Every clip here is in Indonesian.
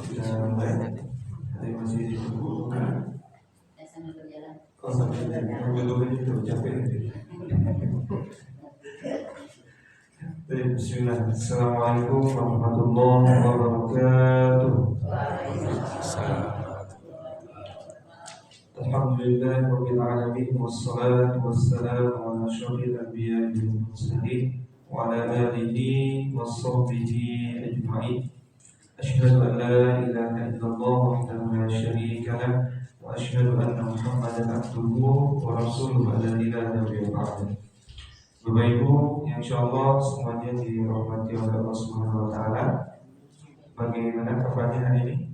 Kita mulai. Ada yang masih ditunggu? Sambil berjalan. Oh, sambil berjalan itu capek nanti. Bismillah. Assalamualaikum warahmatullahi wabarakatuh. Alhamdulillah rabbil alamin wassalatu wassalamu ala asyrofil anbiya'i wal mursalin wa ala alihi washabbihi ajma'in. Asyhadu an la ilaha illallah wahdahu la syarika lah wa asyhadu anna Muhammadan abduhu wa rasuluhu la ilaha illa huwa. Bapak Ibu yang insyaallah semuanya dirahmati oleh Allah Subhanahu wa taala. Bagaimana kabarnya hari ini?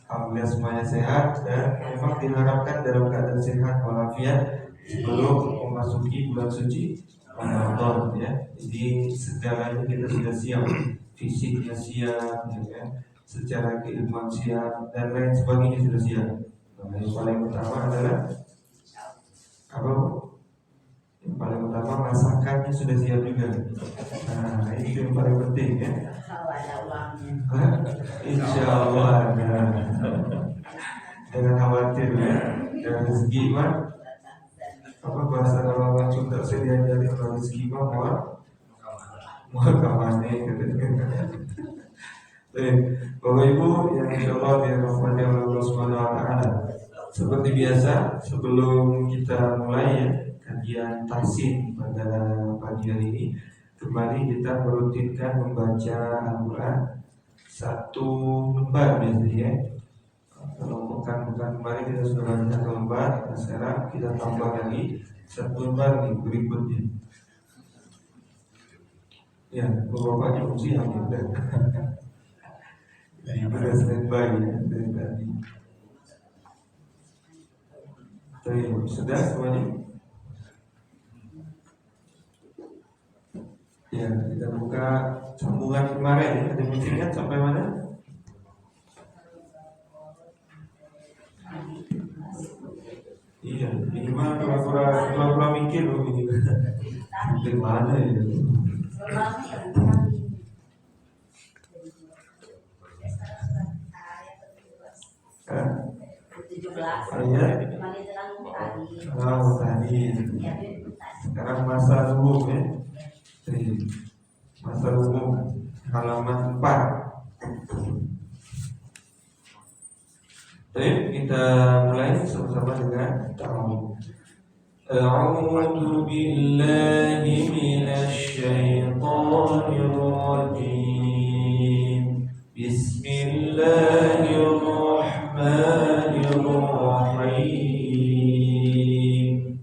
Alhamdulillah semuanya sehat dan memang diharapkan dalam keadaan sehat walafiat sebelum memasuki bulan suci Ramadan ya. Jadi segalanya kita sudah siap, fisiknya siap ya, secara keilmuan siap dan lain sebagainya sudah siap. Nah, yang paling utama adalah apa? Yang paling utama masakannya sudah siap juga. Nah, itu yang paling penting ya. Insya Allah ada. Jangan khawatir ya. Dan rezeki mah apa bahasa orang Sunda saya diajari kalau rezeki mah mau kemana katanya. Bapak Ibu yang insya Allah dirahmati oleh Allah Subhanahu wa taala. Seperti biasa sebelum kita mulai ya kajian tahsin pada pagi hari ini, kembali kita merutinkan membaca Al-Quran satu lembar biasanya ya. Kalau bukan kemarin kita sudah baca satu lembar, nah sekarang kita tambah lagi satu lembar nih berikutnya. Ya, beberapa fungsi yang ada. Ini sudah standby ya dari tadi. Sudah semuanya? Ya, kita buka sambungan kemarin. Ada yang ingat sampai mana? Iya, minimal pura-pura mikir loh ini. Sampai mana ya? Ayat tadi. Sekarang masa umum ya. Masa umum halaman 4. Baik, kita mulai sama-sama dengan ta'awudz. A'udzu billahi minasy syaithanir rajim. Bismillahirrahmanirrahim.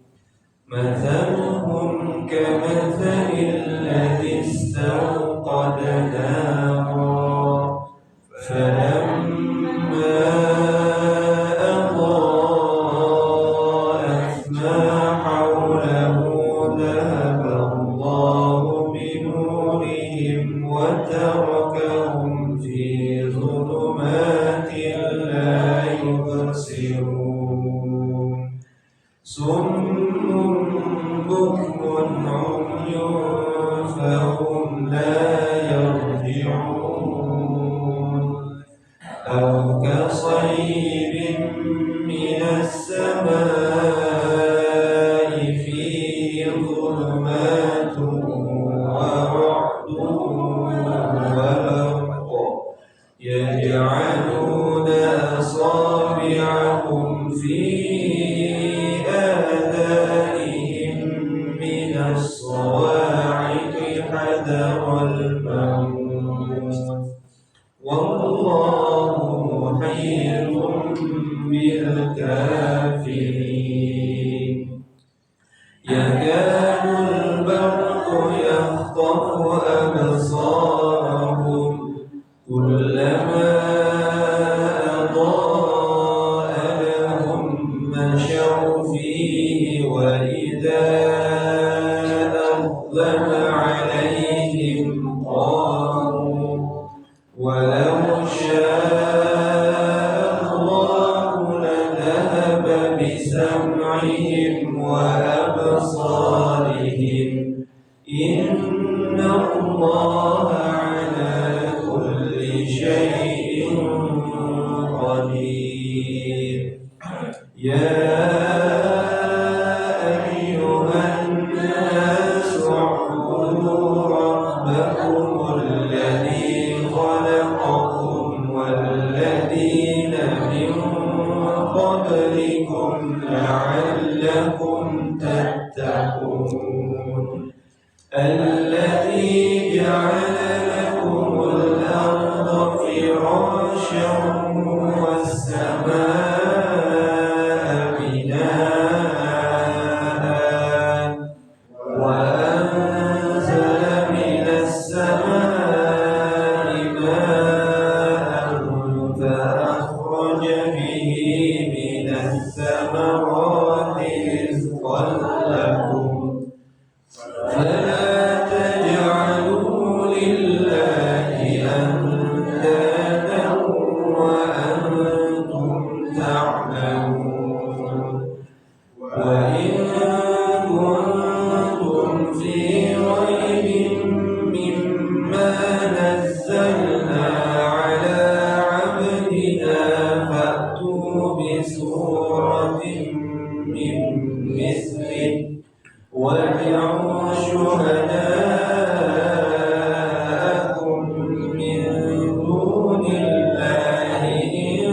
Mathaluhum kamathalil ladzi istawqada naran falamma الله على كل شيء قدير. يا أيها الناس اعبدوا ربكم الذي خلقكم والذين من قبلكم لعلكم تتقون. الذي جعل لكم الأرض فراشا والسماء بناء وأنزل من السماء ماء فأخرج به من الثمرات رزقا لكم فلا تجعلوا لله أندادا وأنتم تعلمون. وإن كنتم في ريب مما نزلنا على عبدنا فأتوا بسورة من مثله وادعوا شهداءكم من دون الله إن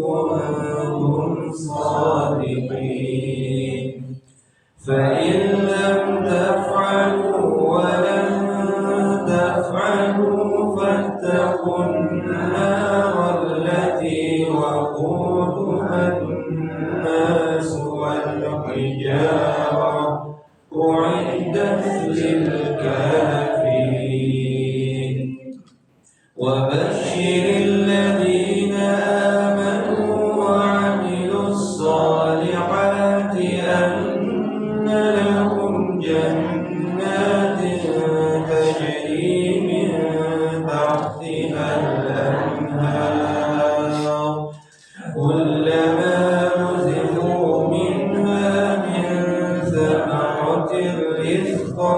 كنتم صادقين. فإن لم تفعلوا ولن تفعلوا فاتقوا النار التي وقودها الناس والحجارة أعدت للكافرين. وبشر الذين آمنوا وعملوا الصالحات أن لهم جنات تجري من تحتها الأنهار كلما رزقوا منها من ثمرة رزقا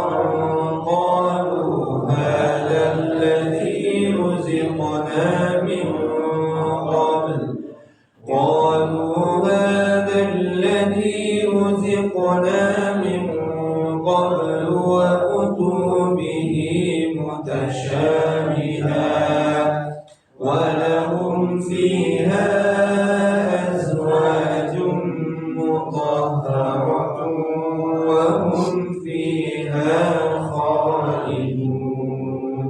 قالوا هذا الذي رزقنا من قبل وأتوا به متشابها ولهم فيها أزواج مطهرة وهم فيها خالدون.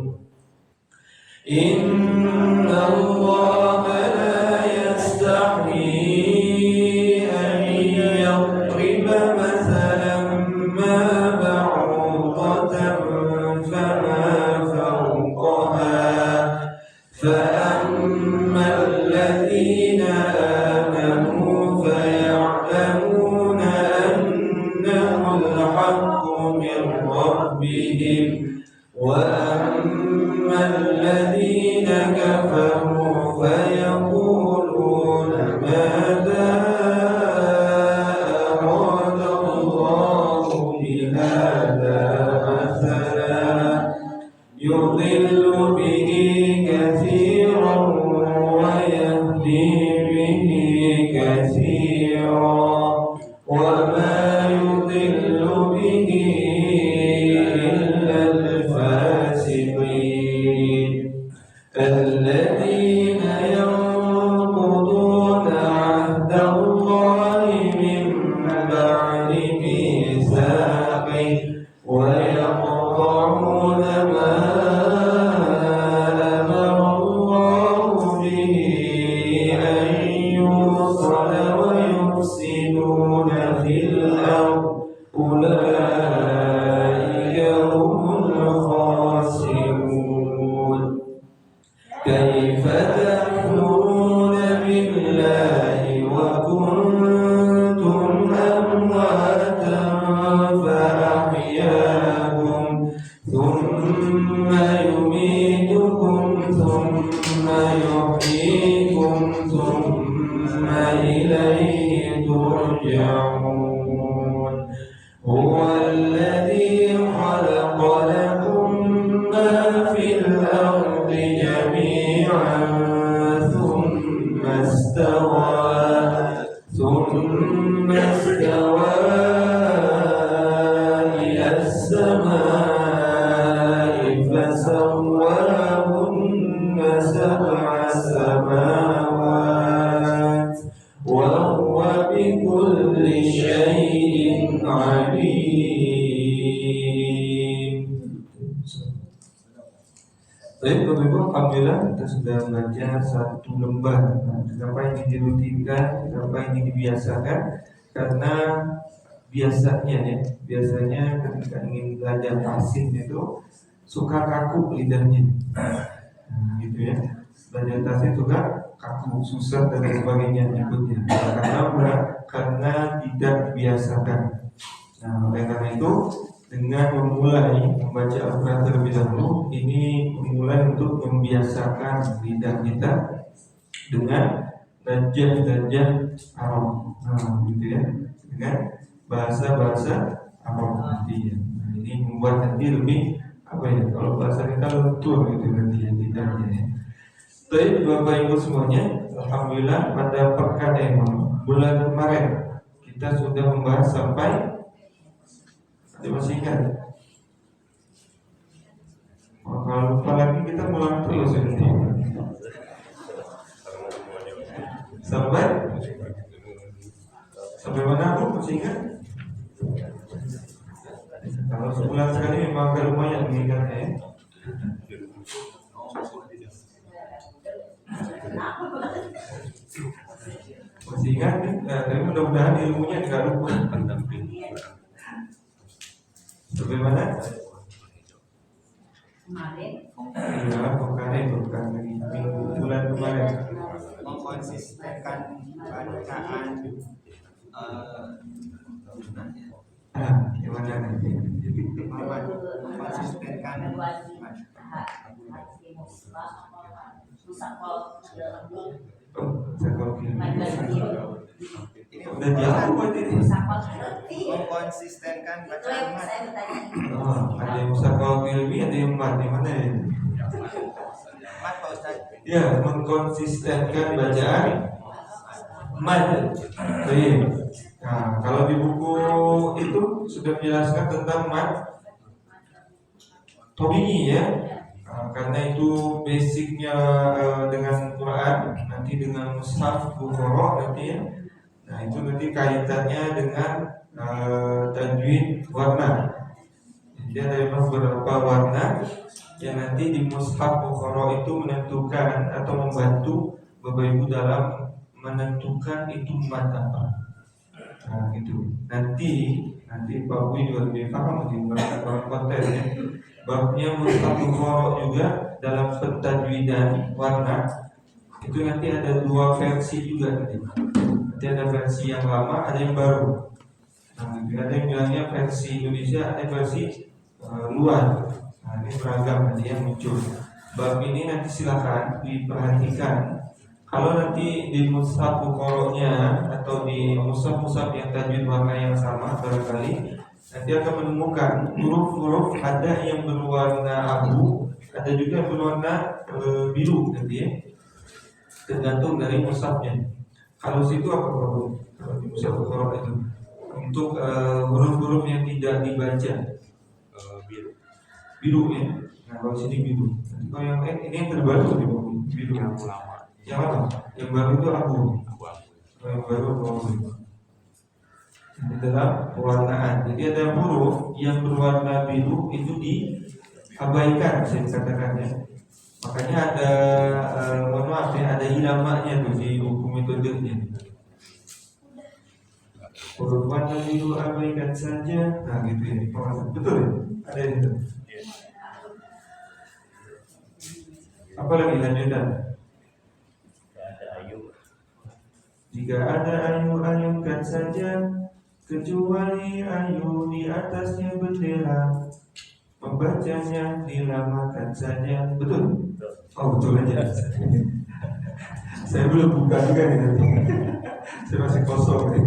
إن الله لا يستحيي أن يضرب مثلا ما بعوضة فما فوقها فأما الذين آمنوا فيعلمون أنه الحق من ربهم وأما الذين كفروا فيقولون ماذا أراد الله بهذا مثلا يضل به كثيرا ويهدي به كثيرا وما يضل به إلا الفاسقين. الذين ينقضون عهد الله من بعد ميثاقه ويقطعون ما أمر الله به أن يوصل ويفسدون في الأرض أولئك هم الخاسرون. كيف تكفرون بالله وكنتم أمواتا فأحياكم ثم يميتكم ثم يحييكم ثم إليه ترجعون. هو الذي خلق لكم alim. Baik Bapak Ibu, alhamdulillah kita sudah baca satu lembar. Nah, kenapa ini dirutinkan, kenapa ini dibiasakan? Karena biasanya ketika ingin belajar tahsin itu suka kaku lidahnya. Nah, gitu ya. Belajar tahsin suka kaku, susah dan lain sebagainya nyebutnya. Karena tidak dibiasakan. Nah, oleh karena itu dengan memulai membaca Al-Quran terlebih dahulu, ini memulai untuk membiasakan lidah kita dengan darjah-darjah Arab, gitu ya, dengan bahasa-bahasa Arab nanti ya. Nah, ini membuat nanti lebih kalau bahasa kita lentur gitu nanti ya lidahnya ya. Baik Bapak Ibu semuanya, alhamdulillah pada pekan bulan kemarin kita sudah membahas sampai masih ingat? Kalau lupa lagi kita mulai terus ini. Sampai mana aku masih ingat? Kalau sebulan sekali memang agak lumayan mengingatnya ya. Masih ingat nih? Tapi mudah-mudahan ilmunya nggak lupa. Bagaimana? Kemarin. Iya, bukan lagi bulan kemarin. Mengkonsisten bacaan Gimana nanti? mengkonsistenkan Ini udah jauh buat ini. mengkonsistenkan bacaan Ada yang musafal ilmi, ada yang mat, di mana ya? mat Pak Ustaz. Ya, mengkonsistenkan bacaan mat. Baik. Nah, kalau di buku itu sudah menjelaskan tentang mat tabi'i ya. Karena itu basicnya dengan Quran, nanti dengan mushaf Bukhara nanti ya. Nah itu nanti kaitannya dengan tajwid warna. Jadi ada beberapa warna yang nanti di mushaf Bukhara itu menentukan atau membantu Bapak Ibu dalam menentukan itu mat apa. Nah gitu. Nanti Pak Bui juga lebih paham di dalam kontennya. Babnya mushaf Bukhara juga dalam pentajwidan warna itu nanti ada dua versi juga nanti. Nanti ada versi yang lama, ada yang baru. Nah, ada yang bilangnya versi Indonesia, ada versi luar. Nah, ini beragam nanti yang muncul. Bab ini nanti silakan diperhatikan. Kalau nanti di mushaf Bukhara-nya atau di mushaf yang tajwid warna yang sama barangkali nanti akan menemukan huruf-huruf ada yang berwarna abu, ada juga yang berwarna biru nanti ya. Tergantung dari mushafnya. Kalau situ apa Pak? Kalau di mushaf Bukhara itu untuk huruf-huruf yang tidak dibaca biru ya. Nah kalau sini biru. Nanti kalau yang ini yang terbaru di biru. Yang apa? Yang baru itu abu. Yang baru abu. Di dalam pewarnaan. Jadi ada huruf yang berwarna biru itu diabaikan, saya katakan ya. Makanya ada mohon maaf ya, ada ilamaknya tuh di hukum metodenya. Huruf warna biru abaikan saja. Nah gitu ya. Betul ya? Ada itu. Apa lagi lanjutan? Jika ada ayu-ayukan saja. Kecuali ayu di atasnya bendera, membacanya dilamakan saja. Betul? Oh betul aja. Saya belum buka juga nih nanti. Saya masih kosong nih.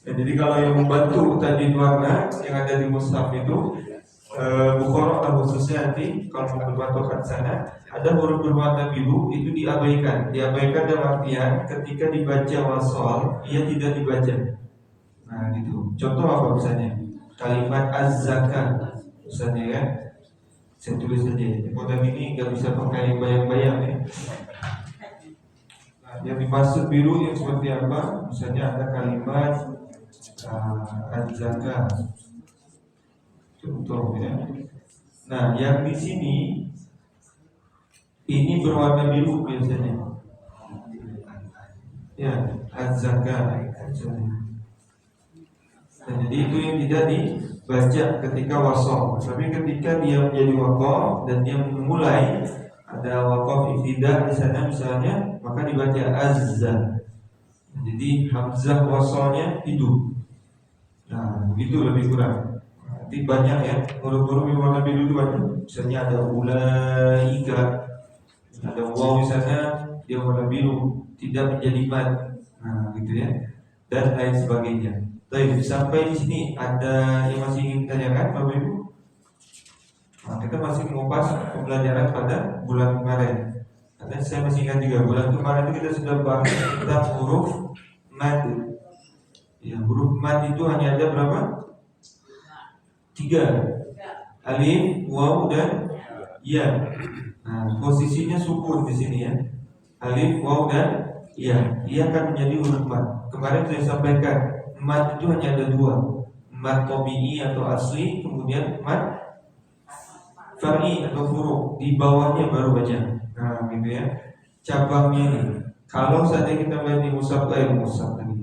Nah, jadi kalau yang membantu tadi warna yang ada di mushaf itu Bukhara khususnya nanti kalau berpatokan sana ada huruf berwarna biru itu diabaikan. Diabaikan dalam artian ketika dibaca wasol ia tidak dibaca. Nah gitu. Contoh apa misalnya? Kalimat az-zakat misalnya ya. Saya tulis saja. Model ini nggak bisa pakai bayang-bayang ya. Nah, yang dimaksud biru yang seperti apa? Misalnya ada kalimat Az-zakah. Contoh ya. Nah, yang di sini ini berwarna biru biasanya. Ya, az-zakah. Nah, jadi itu yang tidak dibaca ketika wasol. Tapi ketika dia menjadi wakof dan dia memulai ada wakof ibtidah di sana misalnya, maka dibaca azza. Jadi hamzah wasolnya hidup. Nah, begitu lebih kurang. Nanti banyak ya huruf-huruf yang warna biru itu banyak. Misalnya ada ulaika, ada waw di sana dia warna biru, tidak menjadi mad. Nah, gitu ya. Dan lain sebagainya. Baik, sampai di sini ada yang masih ingin tanyakan, Bapak Ibu? Nah, kita masih mengupas pembelajaran pada bulan kemarin. Karena saya masih ingat juga bulan kemarin itu kita sudah bahas tentang huruf mad. Ya, huruf mad itu hanya ada berapa? 3. Alif, waw, dan ya. Nah, posisinya sukun di sini ya. Alif, waw, dan ya. Ia akan menjadi huruf mad. Kemarin saya sampaikan mad itu hanya ada 2, mad tabi'i atau asli, kemudian mad far'i atau furu'. Di bawahnya baru banyak. Nah, gitu ya. Cabangnya ini. Kalau saja kita melihat di musab tadi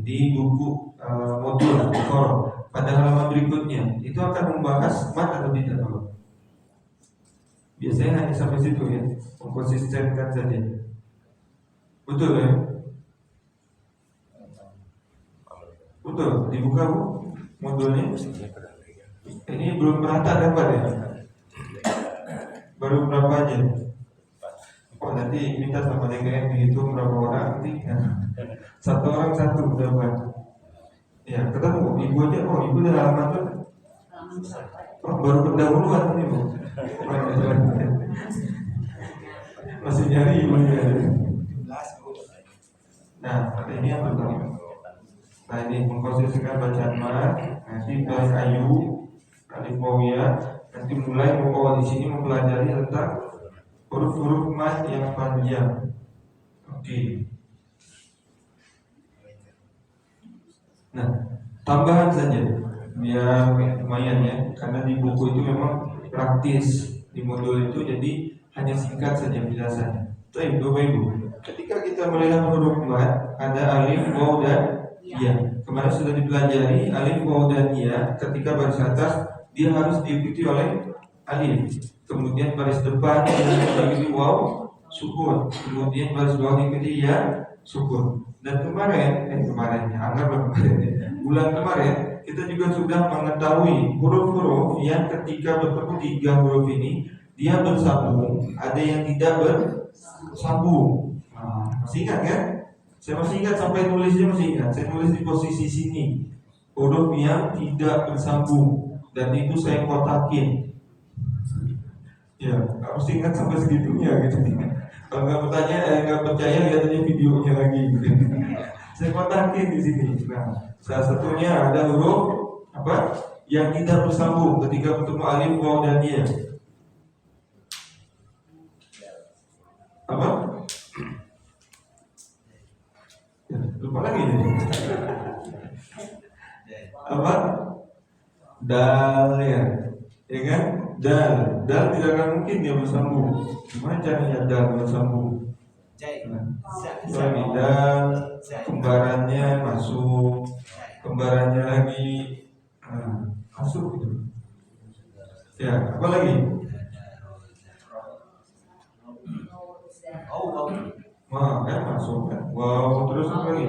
di buku modul pada halaman berikutnya, itu akan membahas mad atau tidak, Bapak? Biasanya hanya sampai situ ya, mengkonsistenkan saja. Betul ya? Betul, dibuka Bu modulnya. Ini belum merata dapat ya? Baru berapa aja? Oh, nanti minta sama DKM dihitung berapa orang nanti. Satu orang satu dapat. Ya, ketemu ibu aja. Oh, ibu udah halaman tuh. Oh, baru pendahuluan ini Bu. Masih nyari ibunya. Nah, ini yang pertama. Nah, ini mengkonsisten bacaan mad. Nanti bahas ayu, alif wawiyah. Nanti mulai membawa di sini mempelajari tentang huruf-huruf mad yang panjang. Oke. Nah, tambahan saja biar lumayan ya, karena di buku itu memang praktis di modul itu, jadi hanya singkat saja penjelasannya. Baik, Bapak Ibu, ketika kita melihat huruf mad ada alif, waw, dan ya. Kemarin sudah dipelajari alif, waw, dan ya. Ketika baris atas dia harus diikuti oleh alif, kemudian baris depan diikuti waw sukun, kemudian baris bawah diikuti ya sukun. Dan bulan kemarin kita juga sudah mengetahui huruf-huruf yang ketika bertemu 3 huruf ini dia bersambung, ada yang tidak bersambung. Nah, masih ingat kan? Saya masih ingat sampai nulisnya masih ingat. Saya nulis di posisi sini huruf yang tidak bersambung dan itu saya kotakin. Ya, harus ingat sampai segitunya gitu. Kalau nggak percaya lihat aja videonya lagi. Gitu. Saya kotakin di sini. Nah, salah satunya ada huruf apa yang tidak bersambung ketika bertemu alif, waw, dan ya. Apa? Ya, lupa lagi nih. Apa? Dal ya, ya kan? Dal tidak akan mungkin dia bersambung. Gimana caranya dal bersambung? Nah, dal kembarannya masuk, kembarannya lagi masuk gitu. Ya, apa lagi? Wah, kan masuk kan? Wow, terus apa lagi?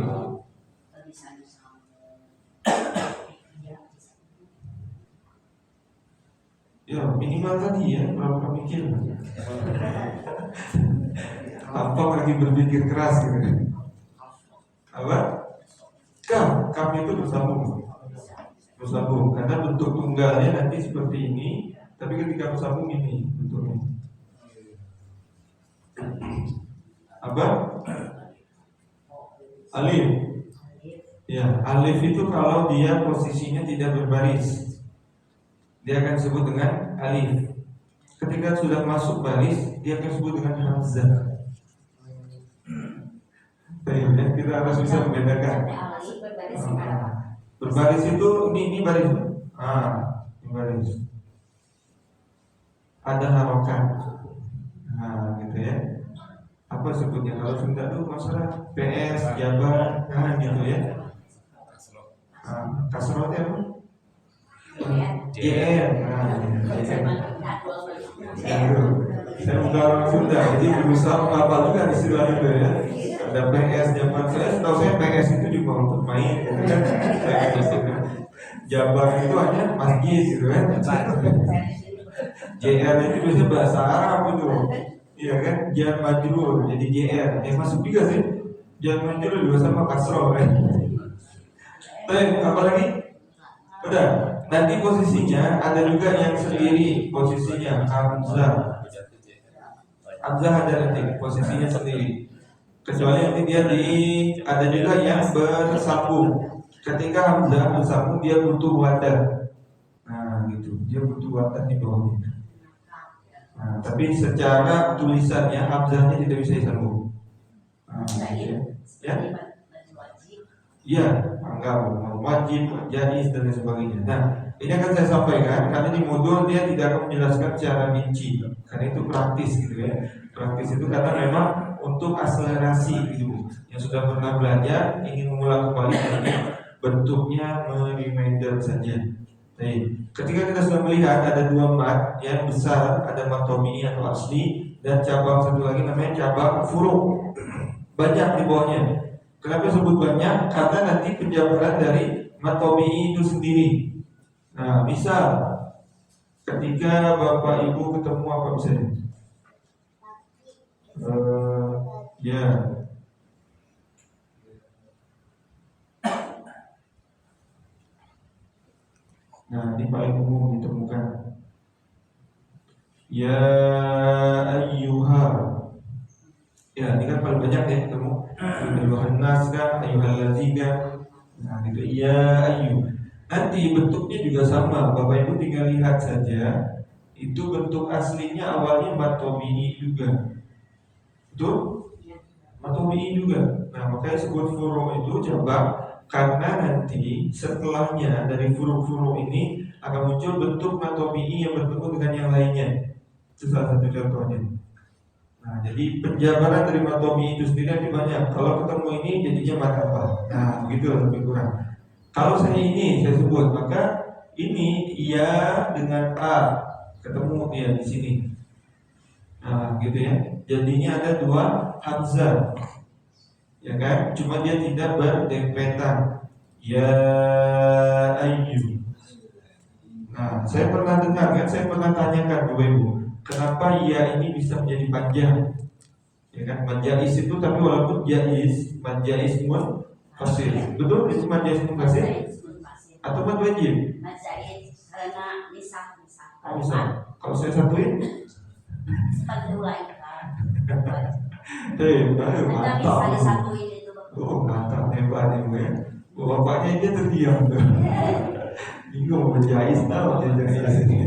Ya minimal tadi ya, berapa mikir? Apa lagi berpikir keras gitu? Apa? Kaf itu bersambung, karena bentuk tunggalnya nanti seperti ini, tapi ketika bersambung ini bentuknya. Apa? Alif. Ya, alif itu kalau dia posisinya tidak berbaris, dia akan disebut dengan alif. Ketika sudah masuk baris, dia akan disebut dengan hamzah. Baik, kita harus bisa membedakan. Berbaris itu ini baris. Ini baris. Ada harokat. Gitu ya. Apa sebutnya kalau Sunda tuh masalah PS, jabar, gitu ya. Kasrotnya apa? JR. Saya bukan orang Sunda, jadi berusaha menghafal juga istilah itu ya. Ada PS, jabar. Setahu saya PS itu juga untuk main, gitu kan. Jabar itu hanya masjid, gitu kan. JR itu biasanya bahasa Arab itu. Iya kan, Jar Majrur, jadi JR. Masuk juga sih. Jar Majrur juga sama kasroh kan. Baik, apa lagi? Udah. Nanti posisinya ada juga yang sendiri posisinya hamzah. Hamzah ada nanti posisinya sendiri. Kecuali nanti dia ada juga yang bersambung. Ketika hamzah bersambung dia butuh wadah. Gitu. Dia butuh wadah di bawahnya. Tapi secara tulisannya hamzahnya tidak bisa disambung. Ya? Iya, enggak wajib, jadis dan sebagainya. Nah, ini akan saya sampaikan karena di modul dia tidak akan menjelaskan secara rinci, karena itu praktis gitu ya. Praktis itu karena memang untuk akselerasi gitu. Yang sudah pernah belajar ingin mengulang kembali ini bentuknya reminder saja. Baik, ketika kita sudah melihat ada dua mat yang besar, ada mat tobi'i atau asli dan cabang satu lagi namanya cabang furu'. Banyak di bawahnya. Kenapa disebut banyak? Karena nanti penjabaran dari mat tobi'i itu sendiri. Nah, misal ketika Bapak Ibu ketemu apa misalnya? Ya. Nah, ini paling umum ditemukan. Ya ayyuha. Ya, ini kan paling banyak ya ketemu. Ayyuhan nas kan, ayyuhal ladzina. Nah, itu ya ayyu. Nanti bentuknya juga sama. Bapak Ibu tinggal lihat saja. Itu bentuk aslinya awalnya mat tobi'i juga. Betul? Mat tobi'i juga. Nah, makanya sebut furu' itu cabang. Karena nanti setelahnya dari furu'-furu' ini akan muncul bentuk mat tobi'i yang bertemu dengan yang lainnya. Itu salah satu contohnya. Nah, jadi penjabaran dari mat tobi'i itu sendiri lebih banyak. Kalau ketemu ini jadinya mat apa? Nah, begitu lebih kurang. Kalau saya ini saya sebut, maka ini ya dengan a ketemu dia di sini. Nah, gitu ya. Jadinya ada dua hamzah. Ya kan? Cuma dia tidak berdempetan. Ya ayyu. Nah, saya pernah dengar kan, saya pernah tanyakan Bapak Ibu, kenapa ya ini bisa menjadi panjang? Ya kan, majais itu tapi walaupun jais, majais mun fasir. Betul itu majais mun fasir? Atau mad wajib? Majais karena misah. Oh, bisa. Kalau saya satuin? Seperti ulai kan. Mantap. Oh, mantap hebat Ibu ya. Bapaknya dia terdiam tuh. Bingung menjais tahu dia jais ini.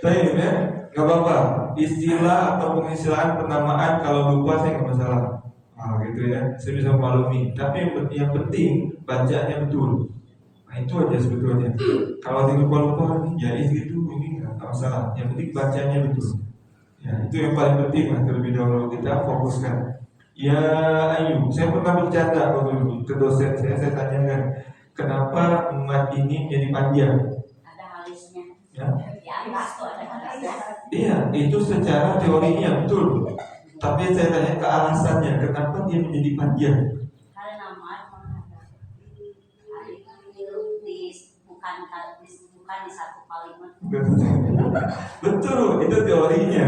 Baik ya, nggak apa-apa. Istilah atau pengistilahan penamaan kalau lupa saya nggak masalah. Gitu ya. Saya bisa memaklumi. Tapi yang penting bacaannya betul. Nah itu aja sebetulnya. Kalau lupa nih jais gitu ini nggak masalah. Yang penting bacanya betul. Ya itu yang paling penting lah. Terlebih dahulu kita fokuskan. Ya ayu, saya pernah bercanda waktu itu ke dosen saya tanyakan kenapa mat ini menjadi panjang. Ada halisnya. Ya. Di atas tuh ada halisnya. Iya, itu secara teorinya betul. Tapi saya tanya ke alasannya, kenapa dia menjadi panjang? Karena mat bukan di satu kalimat. Betul, itu teorinya.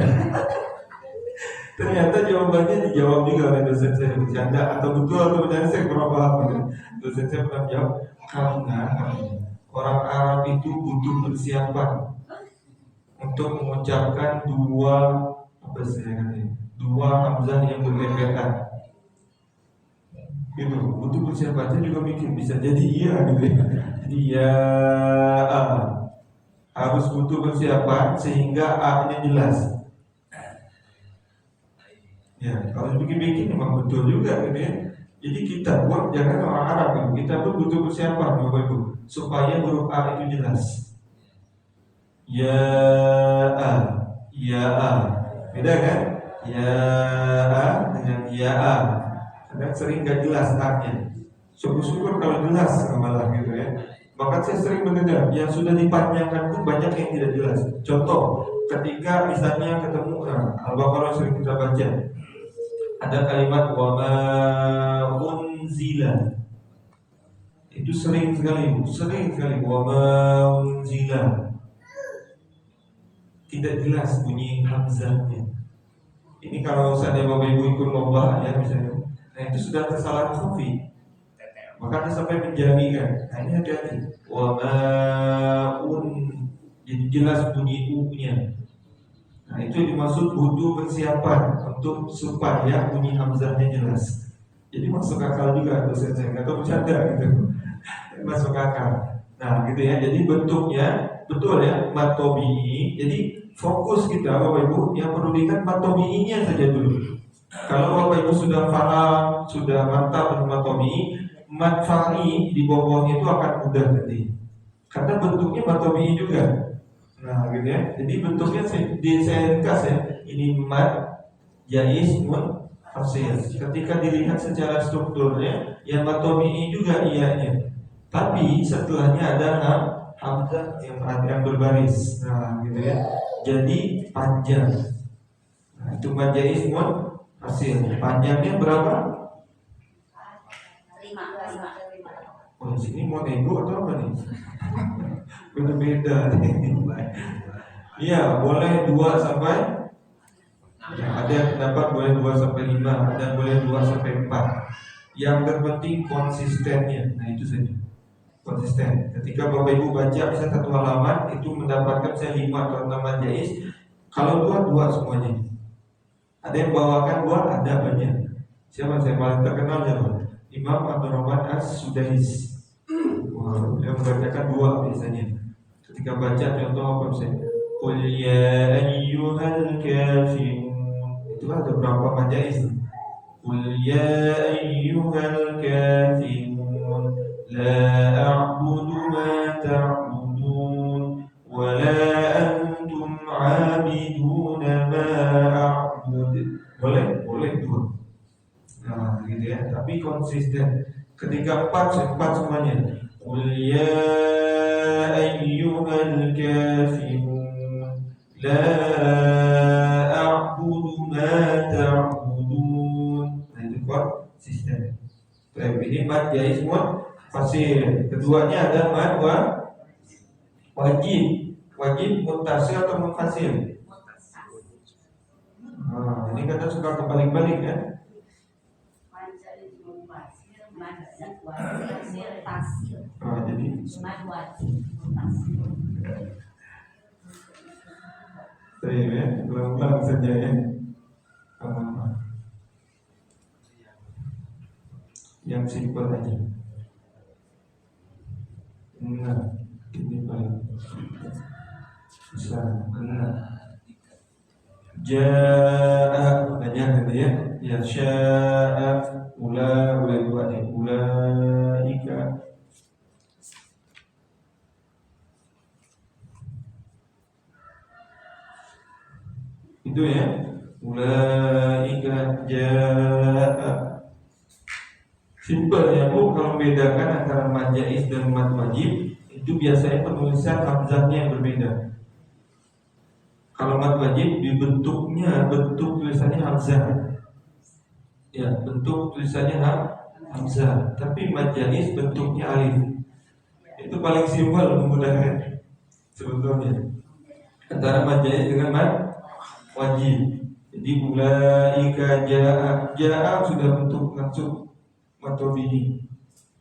Ternyata jawabannya dijawab juga oleh dosen saya bercanda atau betul atau bercanda saya kurang paham gitu. Dosen saya pernah jawab karena orang Arab itu butuh persiapan untuk mengucapkan dua hamzah yang berdempetan. Gitu, butuh persiapan. Saya juga mikir bisa jadi iya gitu ya. Jadi ya harus butuh persiapan sehingga A-nya jelas. Ya, kalau bikin-bikin memang betul juga gitu ya. Jadi kita buat jangan orang Arab itu. Kita pun butuh persiapan Bapak Ibu supaya huruf A itu jelas. Ya A, ya A. Beda kan? Ya A dengan ya A. Kadang sering gak jelas A-nya. Syukur-syukur kalau jelas malah gitu ya. Bahkan saya sering mendengar yang sudah dipanjangkan pun banyak yang tidak jelas. Contoh, ketika misalnya ketemu Al-Baqarah sering kita baca, ada kalimat wa ma unzila. Itu sering sekali wa ma unzila. Tidak jelas bunyi hamzahnya. Ini kalau seandainya Bapak Ibu ikut lomba ya misalnya, nah itu sudah kesalahan khafi. Maka sampai menjamikan. Nah ini hati-hati. Wa ma'un, jadi jelas bunyi u-nya. Nah itu dimaksud butuh persiapan untuk supaya bunyi hamzahnya jelas. Jadi masuk akal juga dosen saya, atau bercanda gitu. Masuk akal. Nah gitu ya. Jadi bentuknya betul ya, mat tabi'i. Jadi fokus kita Bapak Ibu yang perlu diingat mat tabi'inya saja dulu. Kalau Bapak Ibu sudah paham, sudah mantap dengan mat tabi'i, mat fa'i di bawahnya itu akan mudah nanti. Karena bentuknya mat tabi'i juga. Nah, gitu ya. Jadi bentuknya saya ringkas ya. Ini mat, jaiz, munfasil. Ketika dilihat secara strukturnya, ya mat tabi'i juga ianya. Tapi setelahnya ada hamzah yang berbaris. Nah, gitu ya. Jadi panjang. Nah, itu mat jaiz, munfasil. Panjangnya berapa? 5. Oh, sini mau nego atau apa nih? Beda-beda nih. Iya, boleh 2 sampai ya, ada yang pendapat boleh 2 sampai 5, ada yang boleh 2 sampai 4. Yang terpenting konsistennya. Nah, itu saja. Konsisten. Ketika Bapak Ibu baca bisa 1 halaman itu mendapatkan saya 5 atau 6 jaiz. Kalau 2 semuanya. Ada yang bawakan 2, ada banyak. Siapa saya paling terkenal siapa? Imam Abdurrahman As-Sudais. Wow, dia membacakan 2 biasanya. Ketika baca contoh apa misalnya? Qul ya ayyuhal kafirun. Itu ada berapa majais? Qul ya ayyuhal kafirun la a'budu ma ta'budun wa la antum 'abiduna ma a'bud. Boleh 2. Nah, gitu ya. Tapi konsisten. Ketika 4 semuanya. Qul ya ayyuhal kafirun la a'budu ma ta'budun. Nah, itu konsisten. Ini mat jaiz munfasil. Keduanya ada mat wajib. Wajib muttasil atau munfasil? Nah, ini kata suka kebalik-balik kan? Oh, jadi saya ya, pelan-pelan saja ya. Yang simpel aja. Nah, ini paling bisa. Ja'a banyak gitu ya. Ya sya'a ula 2 nih. Ulaika. Itu ya. Ulaika ja'a. Simpel ya Bu, kalau membedakan antara mad jaiz dan mad wajib itu biasanya penulisan hamzahnya yang berbeda. Kalau mad wajib bentuk tulisannya hamzah. Ya, bentuk tulisannya hamzah. Tapi mad jaiz bentuknya alif. Itu paling simpel memudahkan sebetulnya. Antara mad jaiz dengan mad wajib. Jadi ulaika ja'a sudah bentuk langsung matobihi.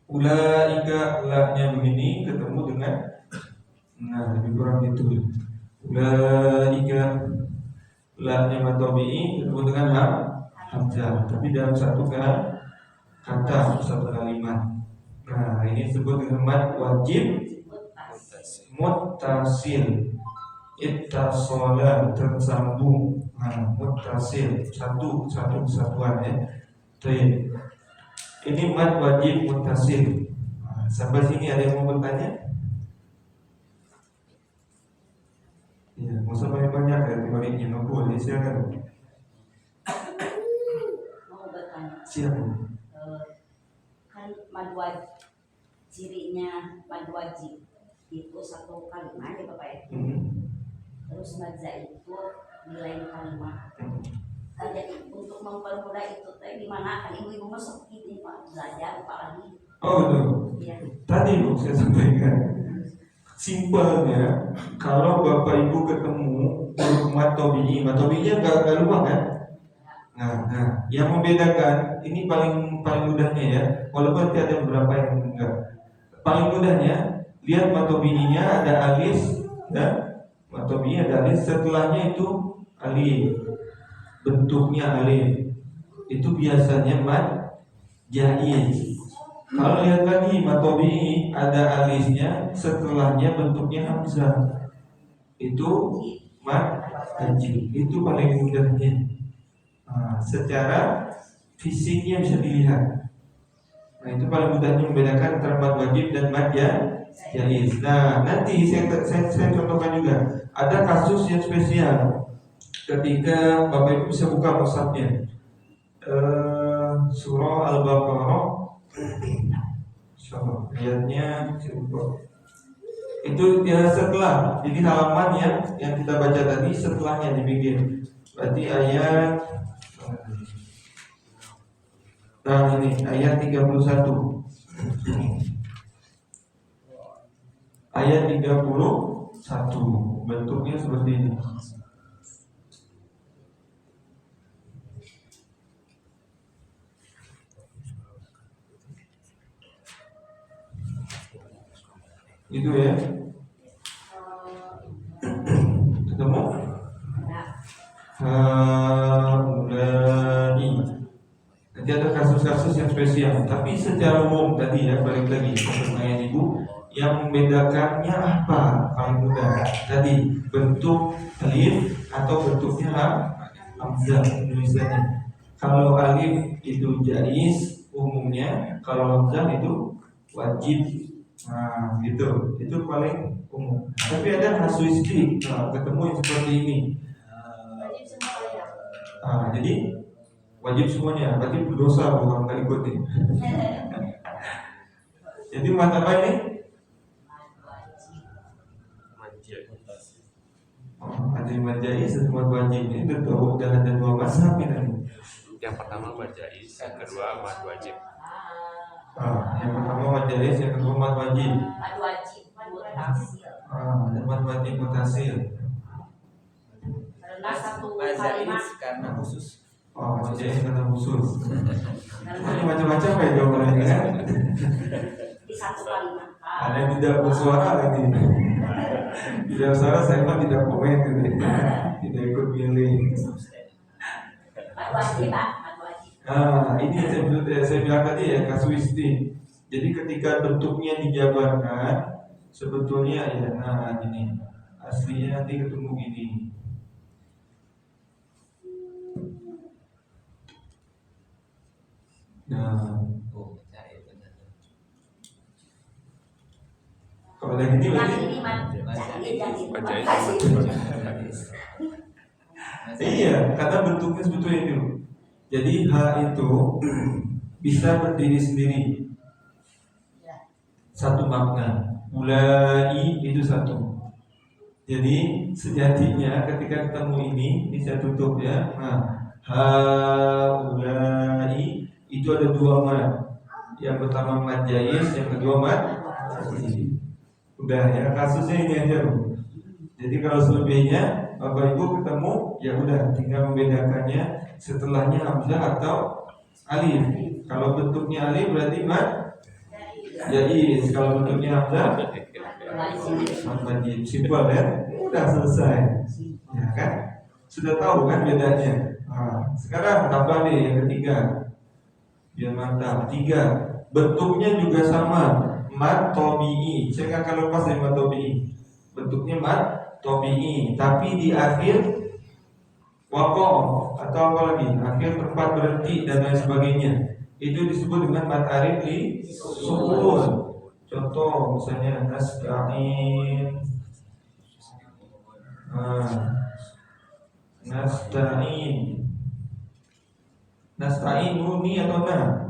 Ulaika la-nya begini ketemu dengan lebih kurang itu. Ulaika la-nya matobihi ketemu dengan hamzah. Tapi dalam satu kata, satu kalimat. Nah, ini disebut dengan mad wajib muttasil. Ittasala tersambung. Nah, muttasil satu kesatuan ya. Ini mad wajib muttasil. Sampai sini ada yang mau bertanya? Ya, nggak usah banyak-banyak ya teorinya, nggak boleh, silakan. Mau bertanya. Siapa? Kan mad wajib, cirinya mad wajib itu satu kalimat ya Bapak ya. Terus mad zaid itu di lain kalimat. Kan jadi untuk mempermudah itu teh gimana kan ibu-ibu masuk ini Pak belajar apalagi. Oh betul. Iya. Tadi Bu saya sampaikan. Simpelnya kalau Bapak Ibu ketemu huruf mad tabi'i-nya nggak lupa kan? Nah, yang membedakan ini paling mudahnya ya. Walaupun ada beberapa yang enggak. Paling mudahnya lihat mad tabi'i-nya ada alif dan mad tabi'i ada alif, setelahnya itu alif. Bentuknya alif. Itu biasanya mad jaiz. Kalau lihat lagi mad tabi'i ada alifnya, setelahnya bentuknya hamzah. Itu mad wajib. Itu paling mudahnya. Nah, secara fisiknya bisa dilihat. Nah, itu paling mudahnya membedakan antara mad wajib dan mad jaiz. Nah, nanti saya contohkan juga. Ada kasus yang spesial. Ketika Bapak Ibu bisa buka mushafnya. Surah Al-Baqarah. Ayatnya itu ya setelah, jadi halaman yang kita baca tadi setelahnya dibikin. Berarti ayat ini ayat 31. Ayat 31 bentuknya seperti ini. Itu ya. Ketemu? Haulani. Nanti ada kasus-kasus yang spesial. Tapi secara umum tadi ya, balik lagi pertanyaan Ibu, yang membedakannya apa? Paling mudah. Tadi bentuk alif atau bentuknya hamzah tulisannya. Kalau alif itu jaiz umumnya, kalau hamzah itu wajib. Nah, gitu. Itu paling umum. Tapi ada kasuistik. Nah, ketemu yang seperti ini. Wajib semua ya. Jadi wajib semuanya. Berarti berdosa bukan nggak ikut nih. Jadi mata apa ini? Ada yang majais, ada yang wajib. Ini tentu dan ada dua mazhab ini. Yang pertama mad jaiz, yang kedua mad wajib. Yang pertama majais, yang kedua mad wajib. Mad wajib mutasil. Ada mad wajib mutasil. Karena satu Mazais kalimat karena khusus. Majais kata khusus. karena Ini macam-macam ya jawabannya kan? di satu kalimat. Ada yang tidak bersuara lagi. Tidak bersuara saya mah tidak komen gitu. Tidak ikut milih. Mad wajib Pak, mad wajib. Ini saya bilang tadi ya kasuistik. Jadi ketika bentuknya dijabarkan, sebetulnya ya, ini aslinya nanti ketemu gini. Kalau ada gini Yang berarti ini mad jaiz, yang itu Mad mad jaiz, wajib. iya, karena bentuknya sebetulnya itu. Jadi H itu bisa berdiri sendiri. Satu makna. Ulai itu satu. Jadi sejatinya ketika ketemu ini saya tutup ya. Ulai itu ada dua mad. Yang pertama mad jaiz, yang kedua mad wajib. Udah ya, kasusnya ini aja Bu. Jadi kalau selebihnya Bapak Ibu ketemu ya udah tinggal membedakannya setelahnya hamzah atau alif. Kalau bentuknya alif berarti mad jaiz, kalau bentuknya hamzah mad wajib. Simpel ya, udah selesai. Ya kan? Sudah tahu kan bedanya. Sekarang tambah nih yang ketiga. Biar mantap. 3. Bentuknya juga sama, mad tabi'i. Saya nggak akan lepas dari mad tabi'i. Bentuknya mad tabi'i, tapi di akhir waqaf atau apa lagi, akhir tempat berhenti dan lain sebagainya. itu disebut dengan mad arid li sukun. Contoh misalnya nasta'in, nasta'in, nasta'inu ni atau na?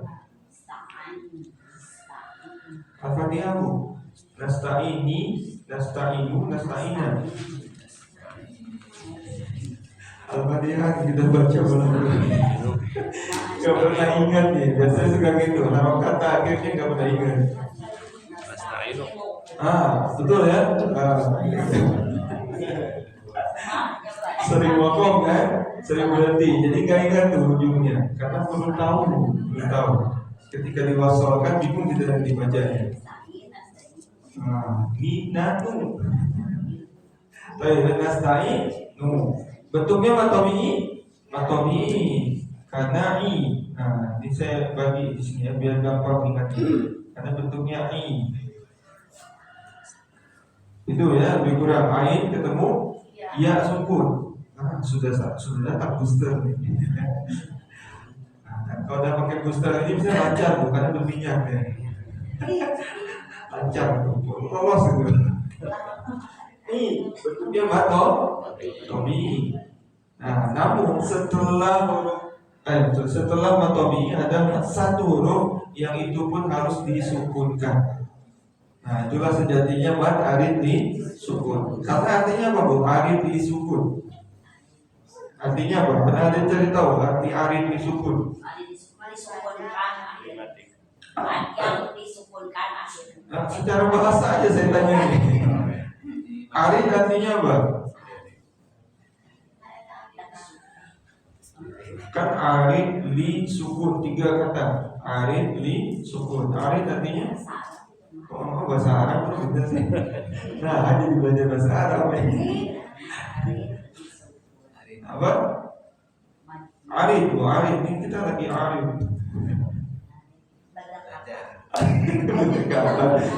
Al-Fatihah bu. Nasta'ini, nasta'inu, nasta'ina. Al-Fatihah kita baca malam ini. Gak pernah ingat nih. Biasanya suka gitu. Kalau kata akhirnya gak pernah ingat. Nasta'inu. Betul ya. Sering ngomong kan, sering berhenti. Jadi gak ingat tuh ujungnya. Karena belum tahu. Ketika diwasolkan bingung tidak dibacanya. Nanu. Nasta'inu. Bentuknya matobi'i karena i. Nah, ini saya bagi di sini ya biar gampang ingatnya. Karena bentuknya i. Itu ya lebih kurang ain ketemu ya sukun. Sudah datang booster nih. Kalau udah pakai booster ini bisa lancar bu, karena berminyak ya. Lancar, lolos gitu. Ini bentuknya matobi. Nah, namun setelah matobi ada satu huruf yang itu pun harus disukunkan. Nah, itulah sejatinya mad arid di sukun. Karena artinya apa bu? Arid di sukun. Artinya apa? Pernah ada cari tahu arti arid di sukun? Yang disukunkan akhirnya. Nah, secara bahasa aja saya tanya ini. Arid artinya apa? Kan arid li sukun, 3 kata. Arid li sukun. Arid artinya bahasa Arab bener sih. Nah, hanya belajar bahasa Arab ini. Apa? Arid, arid. Ini kita lagi arid.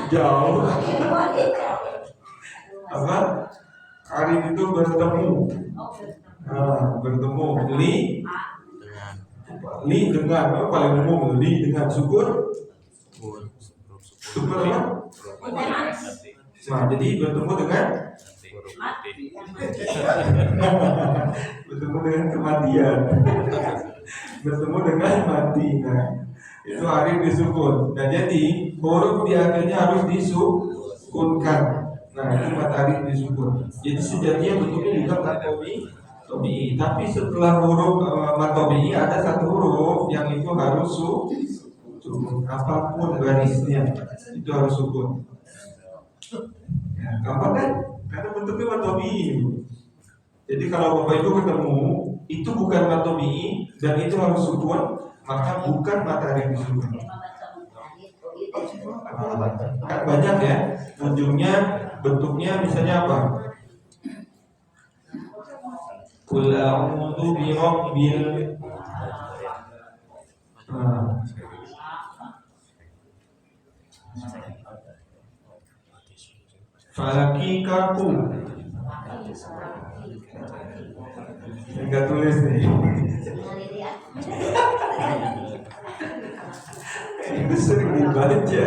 Jauh. Apa? Arid itu bertemu. Bertemu. Li dengan apa paling umum? Li dengan sukun. Sukun apa? Nah, jadi bertemu dengan bertemu dengan kematian. Bertemu dengan mati. Nah, itu arid disukun. Nah, jadi huruf di akhirnya harus disukunkan. Nah, itu mad arid disukun. Jadi sejatinya bentuknya juga matobi. Tapi setelah huruf matobi ada satu huruf yang itu harus sukun. Apapun garisnya itu harus sukun. Ya, gampang kan? Karena bentuknya matobi. Jadi kalau bapak ibu ketemu itu bukan matobi dan itu harus sukun, maka bukan mad arid disukun. Kan banyak ya, ujungnya bentuknya misalnya apa? Qul a'udzu birabbil falakikaku. Enggak tulis nih. Itu sering dibaca.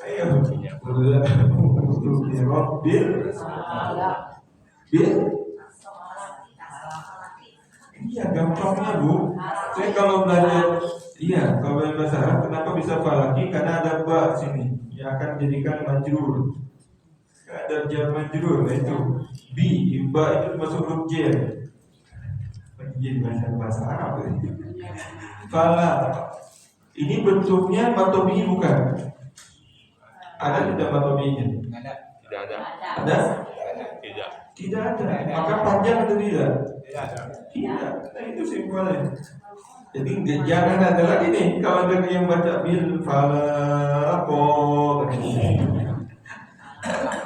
Ayo, Iya gampangnya bu. Saya kalau belajar bahasa Arab kenapa bisa falaki? Karena ada ba sini yang akan dijadikan majrur. Ada jar majrur, nah itu bi, ba itu masuk huruf j. Jadi bahasa Arab. Fala ini bentuknya matobi bukan? Ada tidak matobinya? Tidak ada. Ada? Tidak. Tidak ada. Maka panjang atau tidak? Tidak. Nah itu simpelnya. Jadi jangan ada lagi nih kalau ada yang baca bil falaqo.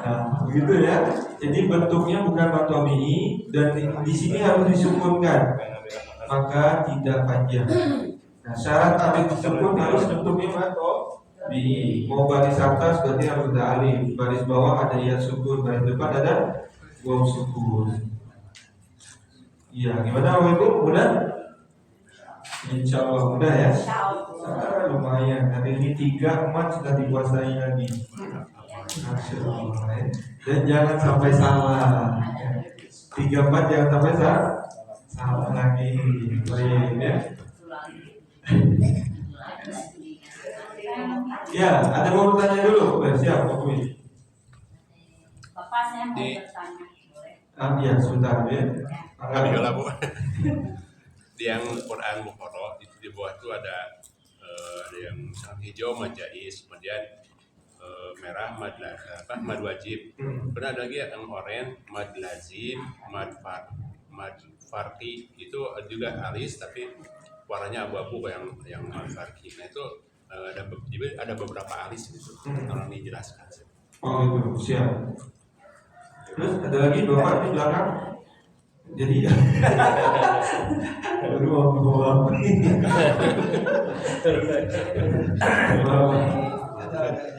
Nah, begitu ya. Jadi bentuknya bukan matobi dan di sini harus disukunkan. Maka tidak panjang. Nah, syarat alif disukun harus bentuknya matobi. Mau baris atas berarti harus ada alif, baris bawah ada ya sukun, baris depan ada waw sukun. Iya, gimana Bapak Ibu? Mudah? Insya Allah mudah ya. Lumayan. Hari ini 3 emat sudah dikuasai lagi. Masya Allah. Ya. Dan jangan sampai salah. 3 emat jangan sampai salah lagi. Baik ya. Ya, ada mau bertanya dulu? Siap, Pak Bui. Bapak saya mau Di- bertanya, boleh? Ya, sebentar ya. Kami lah Bu. Di yang Quran Bukhara itu di bawah itu ada yang hijau mad jais, kemudian merah mad wajib. Kemudian ada lagi yang oranye mad lazim, mad farqi itu juga alis tapi warnanya abu-abu yang mad farqi. Nah itu ada beberapa alis gitu. Tolong dijelaskan. Oh itu, siap. Terus ada lagi Bapak di belakang. Jadi baru mau bawa apa ini?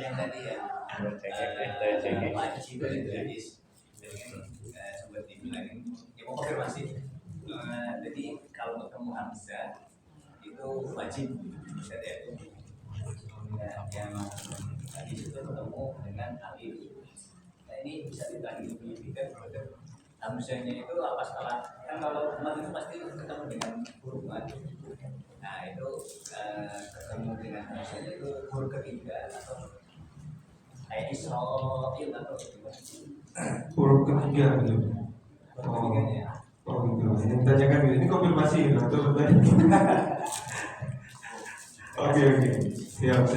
Yang tadi ya. Wajib itu hadis. Jadi kan sempat dibilangin, ya mau konfirmasi. Jadi kalau ketemu Hamzah itu wajib bisa ya. Yang hadis itu ketemu dengan alif. Nah ini bisa ditanya penyidikan Hamzahnya itu apa salah? Kan kalau umat itu pasti ketemu dengan huruf mad. Nah itu ketemu dengan Hamzahnya itu huruf ketiga atau kayak Israel atau gimana? Huruf ketiga gitu. Huruf ketiganya. Oh gitu. Ini ditanyakan gitu. Ini konfirmasi atau bertanya? Oke. Siap.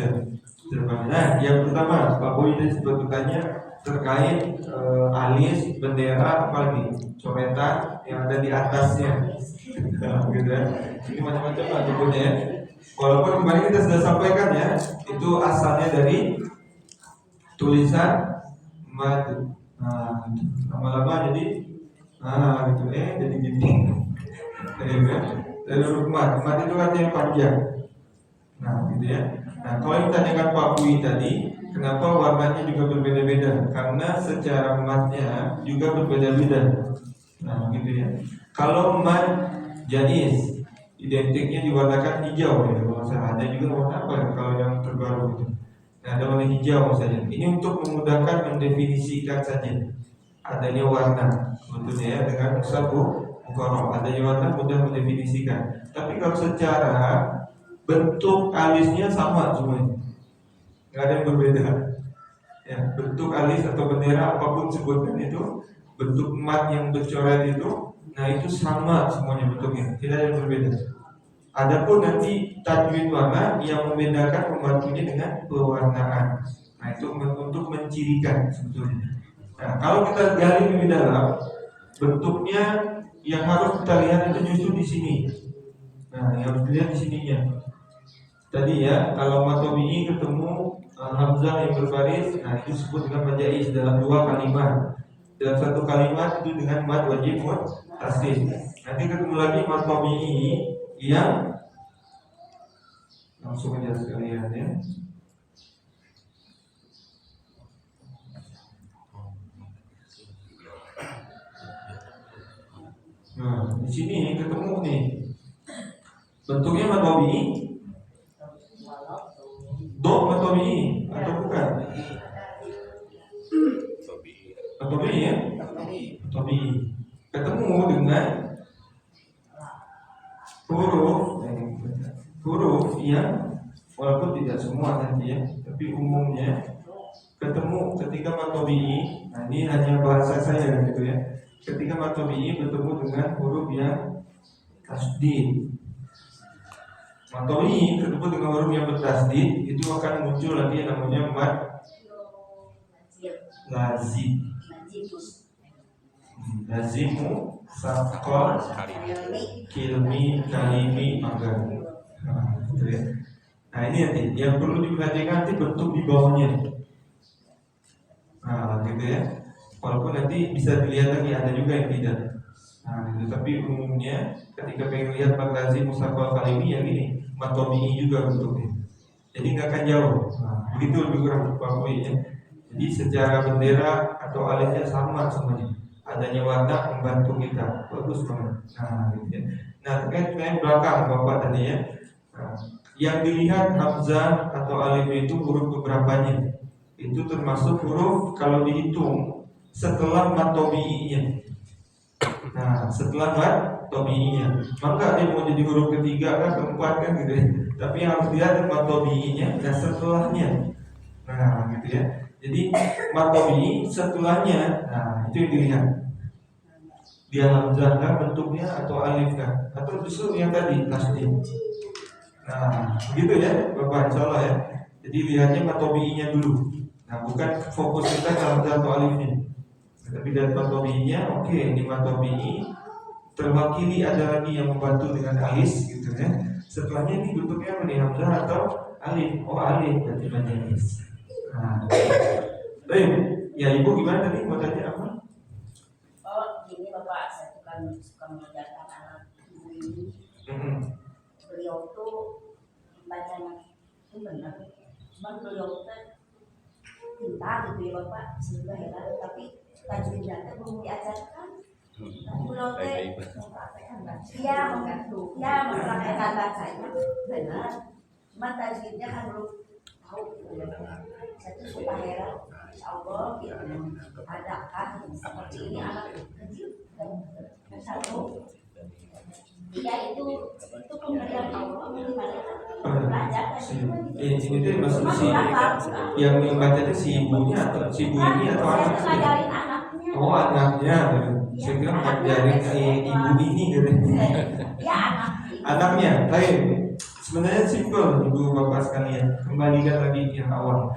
Nah, yang pertama Pak Boy tadi sempat bertanya terkait alis, bendera, apa lagi? Coretan yang ada di atasnya. Nah, gitu ya. Ini macam-macam lah sebutnya ya. Walaupun kemarin kita sudah sampaikan ya, itu asalnya dari tulisan mad. Nah, lama-lama jadi gitu jadi gini. Dari huruf mad itu artinya panjang. Nah, gitu ya. Nah, kalau yang ditanyakan Pak Bui tadi, kenapa warnanya juga berbeda-beda? Karena secara matnya juga berbeda-beda. Nah, gitu ya. Kalau mad jais identiknya diwarnakan hijau ya, kalau salah. Ada juga warna apa ya, kalau yang terbaru itu. Nah, ada warna hijau saja. Ini untuk memudahkan mendefinisikan saja adanya warna. Sebetulnya ya, dengan musabu mukorok adanya warna mudah mendefinisikan. Tapi kalau secara bentuk alisnya sama semuanya, nggak ada yang berbeda. Ya, bentuk alis atau bendera apapun sebutkan itu, bentuk emat yang bercoret itu, nah itu sama semuanya bentuknya, tidak ada yang berbeda. Adapun nanti tajwid warna yang membedakan membantunya dengan pewarnaan. Nah itu untuk mencirikan sebetulnya. Nah kalau kita gali lebih dalam, bentuknya yang harus kita lihat itu justru di sini. Nah yang harus dilihat di sininya. Tadi ya, kalau matobi'i ketemu hamzah yang berbaris, nah itu disebut dengan mad jais dalam 2 kalimat. Dalam 1 kalimat itu dengan mad wajib tasdid. Nanti ketemu lagi matobi'i yang langsung aja sekalian ya. Nah, di sini ketemu nih. Bentuknya matobi'i. Dok atau bi atau bukan? Atau bi ya? Atau bi. Ketemu dengan huruf yang walaupun tidak semua nanti ya, tapi umumnya ketemu ketika matobi'i. Nah ini hanya bahasa saya gitu ya. Ketika matobi'i bertemu dengan huruf yang tasdid. Matobi'i ketemu dengan huruf yang bertasdid, itu akan muncul lagi yang namanya mad lazim. Lazimu sakol kilmi kalimi magar. Nah, gitu ya. Nah ini nanti yang perlu diperhatikan nanti bentuk di bawahnya. Nah gitu ya. Walaupun nanti bisa dilihat lagi ada juga yang tidak. Nah gitu. Tapi umumnya ketika pengen lihat mad lazim sakol kalimi yang ini matobi'i juga bentuknya. Jadi nggak akan jauh. Nah, begitu lebih kurang Pak Boy ya. Jadi secara bendera atau alisnya sama semuanya. adanya warna membantu kita, bagus banget. Nah, gitu ya. Nah, terkait dengan belakang Bapak tadi ya. Nah, yang dilihat hamzah atau alif itu huruf keberapanya? Itu termasuk huruf kalau dihitung setelah mat tabi'inya. Nah, setelah mat tabi'inya. Maka dia mau jadi huruf ketiga kan, keempat kan gitu ya. Tapi yang harus dilihat mat tabi'inya dan setelahnya. Nah, gitu ya. Jadi mat tabi'i setelahnya. Nah, itu yang dilihat. Dia hamzah kah bentuknya atau alif kah? Atau justru yang tadi tasdid. Nah, begitu ya Bapak, insyaallah ya. Jadi lihatnya mat tabi'inya dulu. Nah, bukan fokus kita ke hamzah atau alifnya. Tapi dari mat tabi'inya, oke, ini mat tabi'i terwakili ada lagi yang membantu dengan alis gitu ya. Setelahnya ini bentuknya apa nih, hamzah atau alif? Oh, alif berarti banyak alis. Nah, baik. Ya, Ibu gimana tadi mau tanya apa? Oh, gini Bapak, saya tuh kan suka mengajarkan anak ibu ini. Beliau tuh bacanya itu benar, cuman beliau tuh pintar gitu ya Bapak, sehingga heran. Tapi tajwidnya tuh belum diajarkan. Beliau tuh ya mempraktekkan bacanya benar, cuman tajwidnya kan belum tahu gitu ya. Saya tuh suka heran, Insya Allah gitu. Adakah seperti ini anak kecil dan satu? Iya itu pemberian Allah belajar Ini tuh maksud si yang membaca itu si ibunya atau si ibu ini atau anaknya? Oh, anaknya. Saya kira ngajarin ibu ini gitu. Ya Anaknya. Baik. Sebenarnya simpel Ibu Bapak sekalian. Kembalikan lagi yang awal.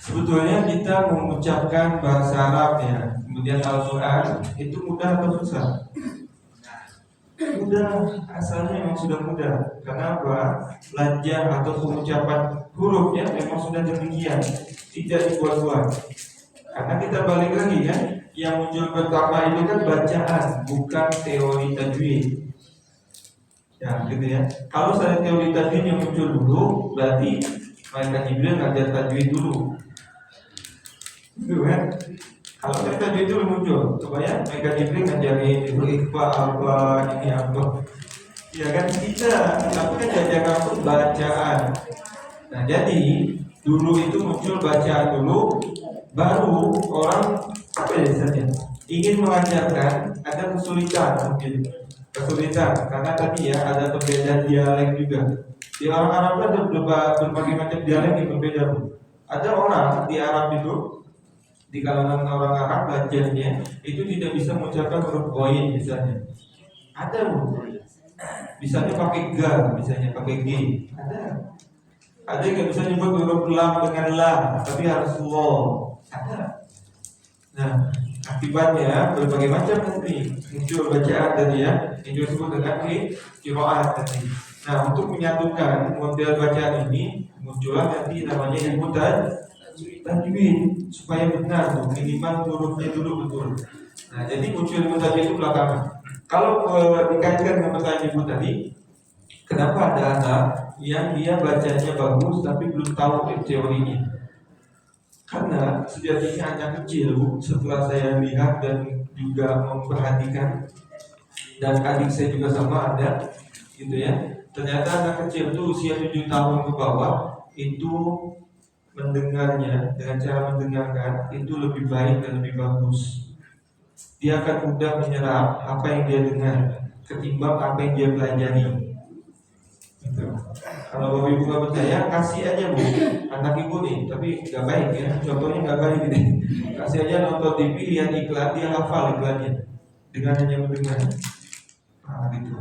Sebetulnya kita mengucapkan bahasa Arab ya, kemudian Al-Quran itu mudah atau susah? Mudah, asalnya memang sudah mudah. Karena apa? Lajah atau pengucapan hurufnya memang sudah demikian, tidak dibuat-buat. Karena kita balik lagi ya, yang muncul pertama itu kan bacaan, bukan teori tajwid. Ya, gitu ya. Kalau saya teori tajwid yang muncul dulu, berarti Malaikat Jibril ngajar tajwid dulu. Gitu kan? Kalau saya tajwid dulu muncul, coba ya, Malaikat Jibril ngajarin ikhfa apa ini apa. Ya kan tidak, tapi kan diajarkan pun bacaan. Nah, jadi dulu itu muncul bacaan dulu, baru orang apa ya misalnya ingin mengajarkan, ada kesulitan mungkin. Kesulitan karena tadi ya ada perbedaan dialek juga. Di orang Arab ada berbagai macam dialek yang berbeda. Ada orang di Arab itu, di kalangan orang Arab belajarnya itu tidak bisa mengucapkan huruf ghain misalnya. Ada misalnya pakai ga, misalnya pakai g. Ada yang bisa nyebut huruf lam dengan la, tapi harus lo. Ada. Nah, akibatnya berbagai macam nanti muncul bacaan tadi ya, yang disebut dengan qiraat tadi. Nah, untuk menyatukan model bacaan ini muncullah nanti namanya ilmu tajwid supaya benar tuh, minimal hurufnya dulu betul. Nah, jadi muncul ilmu tajwid itu belakangan. Kalau dikaitkan dengan pertanyaan ibu tadi, kenapa ada anak yang dia bacanya bagus tapi belum tahu teorinya? Karena sejatinya anak kecil, setelah saya lihat dan juga memperhatikan, dan adik saya juga sama ada, gitu ya. Ternyata anak kecil itu usia 7 tahun ke bawah itu mendengarnya dengan cara mendengarkan itu lebih baik dan lebih bagus. Dia akan mudah menyerap apa yang dia dengar ketimbang apa yang dia pelajari. Gitu. Kalau bapak ibu nggak percaya, kasih aja bu, anak ibu nih, tapi nggak baik ya, contohnya nggak baik ini. Kasih aja nonton TV, lihat iklan, dia hafal iklannya dengan hanya mendengar. Nah, gitu.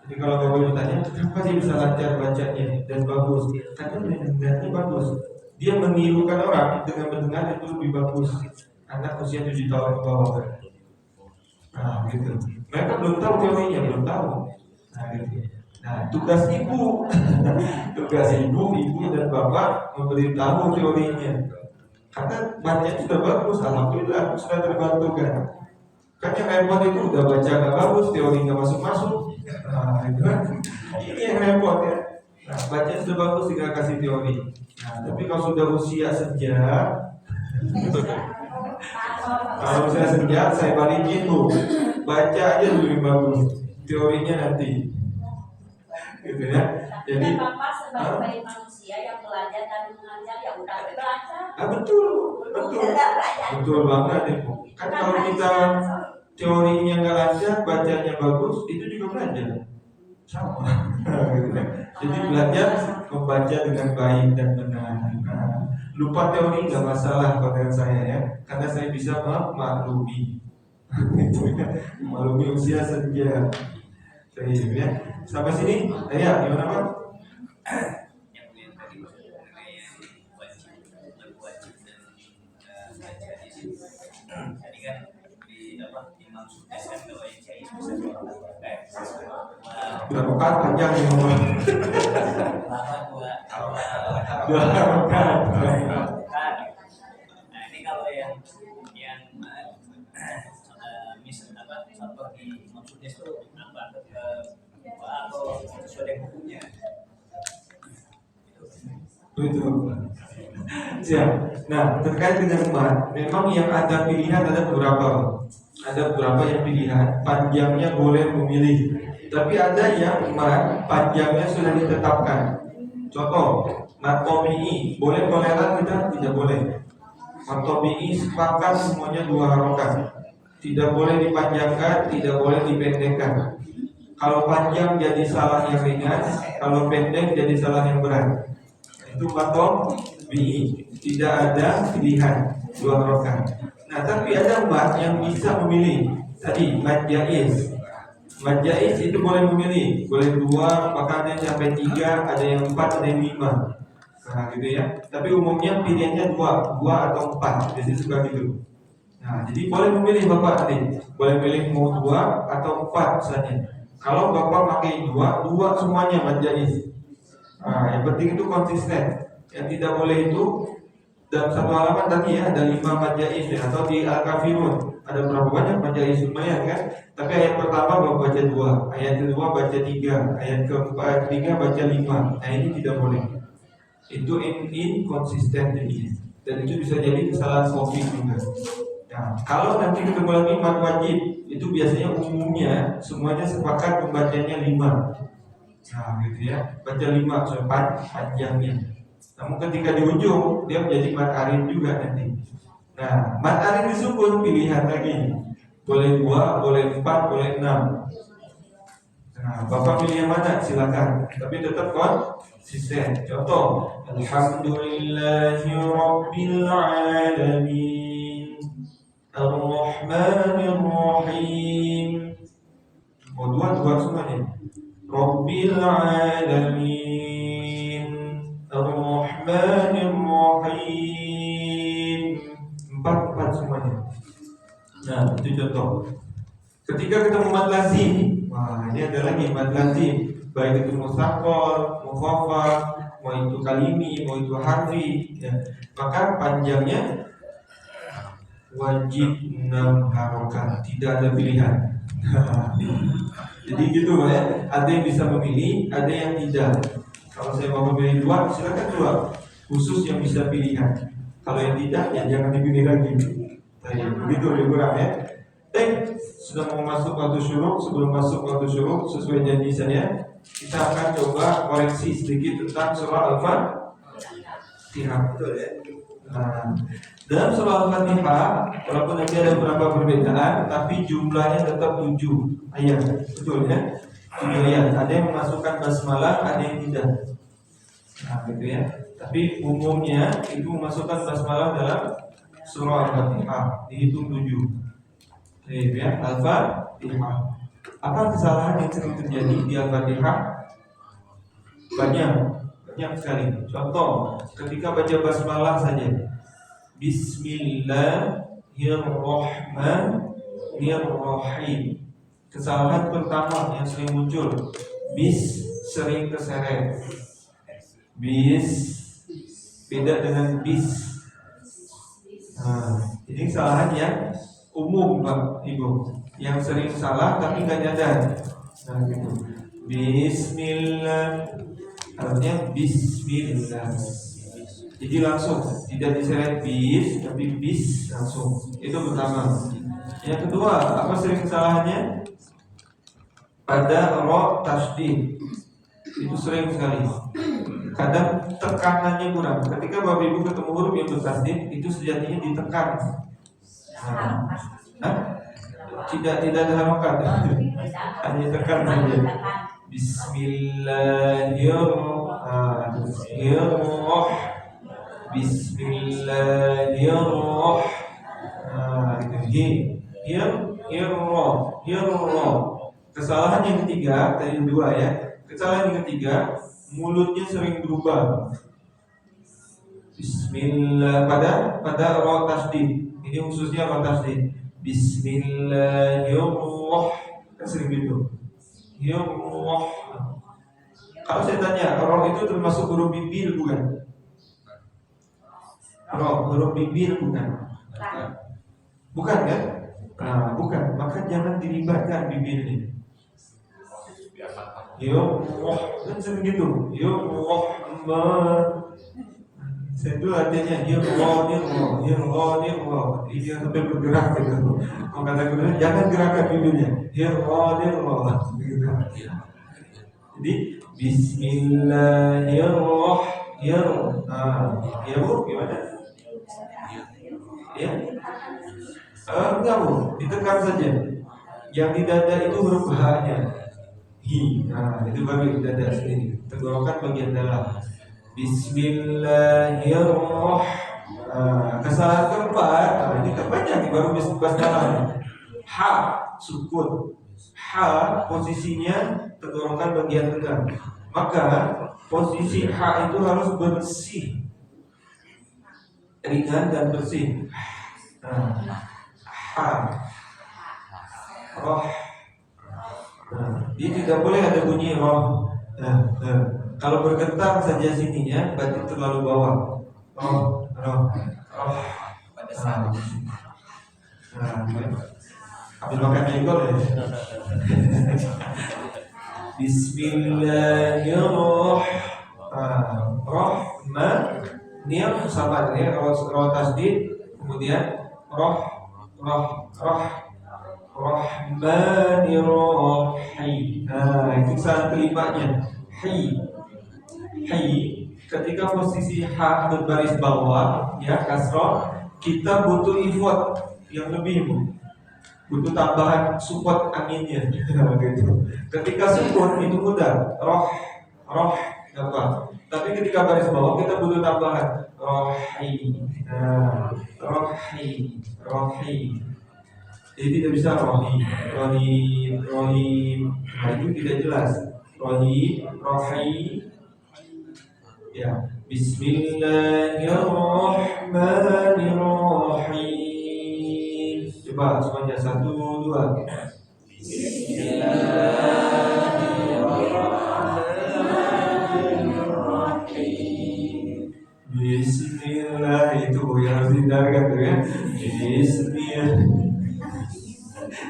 Jadi kalau bapak ibu tanya, kenapa dia bisa lancar bacanya dan bagus? Karena mendengarnya bagus. Dia menirukan orang dengan mendengar itu lebih bagus. Anak usia 7 tahun ke bawah. Nah, gitu. Mereka belum tahu teorinya, belum tahu. Nah, gitu. Nah, tugas ibu, ibu dan bapak memberitahu teorinya. Karena bacanya sudah bagus, alhamdulillah sudah terbantukan. Kan yang repot itu udah baca nggak bagus, teori nggak masuk. Nah, itu kan ini yang repot ya. Nah, baca sudah bagus tinggal kasih teori. Nah, tapi kalau sudah usia senja, Kalau saya senja, saya balikin Bu. Baca aja dulu yang bagus. Teorinya nanti. Gitu ya. Jadi Jadi Bapak sebagai manusia yang belajar dan mengajar ya udah belajar. betul. Betul banget Ibu. Kan kalau kita teorinya nggak lancar, bacanya bagus, itu juga belajar. Sama. Gitu ya. Jadi belajar membaca dengan baik dan benar. Nah, lupa teori nggak masalah pada saya ya, karena saya bisa memaklumi. Gitu ya. Memaklumi usia senja. Baik ya. Sampai sini, ya gimana Pak? Yang tadi mengenai wajib berwajib dan baca di sini. Tadi kan di apa Imam Sukses kan kalau yang jahit bisa dua Rakaat panjang yang ngomong. Dua rakaat. Nah ini kalau yang misal apa contoh di Imam Sukses itu apa atau sesuai dengan hukumnya Itu. Siap. Nah, terkait dengan umat, memang yang ada pilihan ada beberapa. Ada beberapa yang pilihan, panjangnya boleh memilih. Tapi ada yang umat panjangnya sudah ditetapkan. Contoh, mat tabi'i boleh toleran tidak boleh. Mat tabi'i sepakat semuanya 2 harokat. Tidak boleh dipanjangkan, tidak boleh dipendekkan. Kalau panjang jadi salah yang ringan, kalau pendek jadi salah yang berat. Itu mat tabi'i, tidak ada pilihan 2 harokat. Nah, tapi ada umat yang bisa memilih. Tadi mat jaiz. Mat jaiz itu boleh memilih, boleh 2, maka ada yang sampai 3, ada yang 4, ada yang 5. Nah, gitu ya. Tapi umumnya pilihannya 2 atau 4. Jadi suka gitu. Nah, jadi boleh memilih Bapak tadi. Boleh pilih mau 2 atau 4 saja. Kalau Bapak pakai 2 semuanya mat jaiz. Nah, yang penting itu konsisten. Yang tidak boleh itu dalam satu halaman tadi ya ada 5 mat jaiz ya, atau di Al-Kafirun ada berapa banyak mat jaiz lumayan kan? Tapi ayat pertama bapak baca 2, ayat kedua baca 3, ayat ketiga baca 5. Nah ini tidak boleh. Itu inkonsisten jadinya. Dan itu bisa jadi kesalahan sofik juga. Nah, kalau nanti ketemu lagi mat wajib, itu biasanya umumnya semuanya sepakat membacanya 5. Nah gitu ya, baca 5 sampai panjangnya. Namun ketika di ujung dia menjadi mat arid juga nanti. Nah, mat arid disebut pilihan lagi. Boleh 2, boleh 4, boleh 6. Nah, Bapak pilih yang mana? Silakan. Tapi tetap konsisten. Contoh, Alhamdulillahi Rabbil Alamin Ar-Rahmanir Rahim. Oh, 2 semuanya. Rabbil Alamin Ar-Rahmanir Rahim. 4 semuanya. Nah, itu contoh. Ketika ketemu mat lazim, wah ini ada lagi mat lazim. Baik itu mustaqol, mukhaffaf, mau itu kalimi, mau itu harfi, ya. Maka panjangnya wajib 6 harokat, tidak ada pilihan. Jadi gitu ya. Ada yang bisa memilih, ada yang tidak. Kalau saya mau memilih 2, silakan 2. Khusus yang bisa pilihan. Kalau yang tidak, ya jangan dipilih lagi. Begitu lebih kurang ya. Sudah mau masuk waktu syuruk. Sebelum masuk waktu syuruk, sesuai janji saya, kita akan coba koreksi sedikit tentang surah Al-Fatihah. Betul ya. Nah, dalam surah Al-Fatihah, walaupun nanti ada beberapa perbedaan, tapi jumlahnya tetap 7 ayat. Betul ya. 7 ayat. Ada yang memasukkan basmalah, ada yang tidak. Nah, gitu ya. Tapi umumnya itu memasukkan basmalah dalam surah Al-Fatihah, dihitung 7. Ya, Al-Fatihah. Apa kesalahan yang sering terjadi di Al-Fatihah? Banyak sekali. Contoh, ketika baca basmalah saja, Bismillahirrahmanirrahim. Kesalahan pertama yang sering muncul, bis sering keseret. Bis beda dengan bis. Nah, ini kesalahan yang umum Pak Ibu, yang sering salah tapi nggak nyadar. Nah gitu. Bismillah, artinya Bismillah. Jadi langsung, tidak diseret bis, tapi bis langsung. Itu pertama. Yang kedua, apa sering kesalahannya? Pada ro tasdid. Itu sering sekali. Kadang tekanannya kurang. Ketika Bapak Ibu ketemu huruf yang bertasdid, itu sejatinya ditekan. Tidak ada harokat. Hanya tekan saja. Bismillahirrahmanirrahim. Kesalahan yang ketiga, tadi dua ya. Kesalahan yang ketiga, mulutnya sering berubah. Bismillah pada ra tasdid. Ini khususnya ra tasdid. Bismillahirrahmanirrahim. Kan sering gitu. Kalau saya tanya, ra itu termasuk huruf bibir bukan? Ra huruf bibir bukan? Bukan kan? Nah, bukan. Maka jangan dilibatkan bibirnya. Kan sering gitu. Saya dulu artinya dia sampai bergerak gitu. Kalau kata guru jangan gerakkan bibirnya. Jadi Bismillahirrahmanirrahim. Ya Bu, gimana? Ya. Enggak Bu, ditekan saja. Yang di dada itu huruf H-nya. Itu baru di dada sendiri. Tenggorokan bagian dalam. Bismillahirrahmanirrahim. Kesalahan keempat, ini banyak baru basmalah. H sukun. H posisinya tenggorokan bagian tengah. Maka posisi H itu harus bersih, ringan dan bersih. H roh. Dia tidak boleh ada bunyi roh. Kalau bergetar saja sininya berarti terlalu bawah. Roh. Pada saat Ambil makan jengkol ya. Bismillahirrahmanirrahim. Sama ya, roh tasdid, kemudian roh. Rahmanirrahim. Itu saat kelimanya. Hi. Ketika posisi H berbaris bawah, ya kasroh, kita butuh effort yang lebih Bu. Butuh tambahan support anginnya. Gitu. Ketika sukun itu mudah. Roh apa? Tapi ketika baris bawah kita butuh tambahan. Rohim. Jadi tidak bisa rohim. Nah, itu tidak jelas. Rohim. Ya. Bismillahirrahmanirrahim. Coba semuanya 1, 2. Bismillah itu yang harus dihindarkan tuh ya. Bismillah.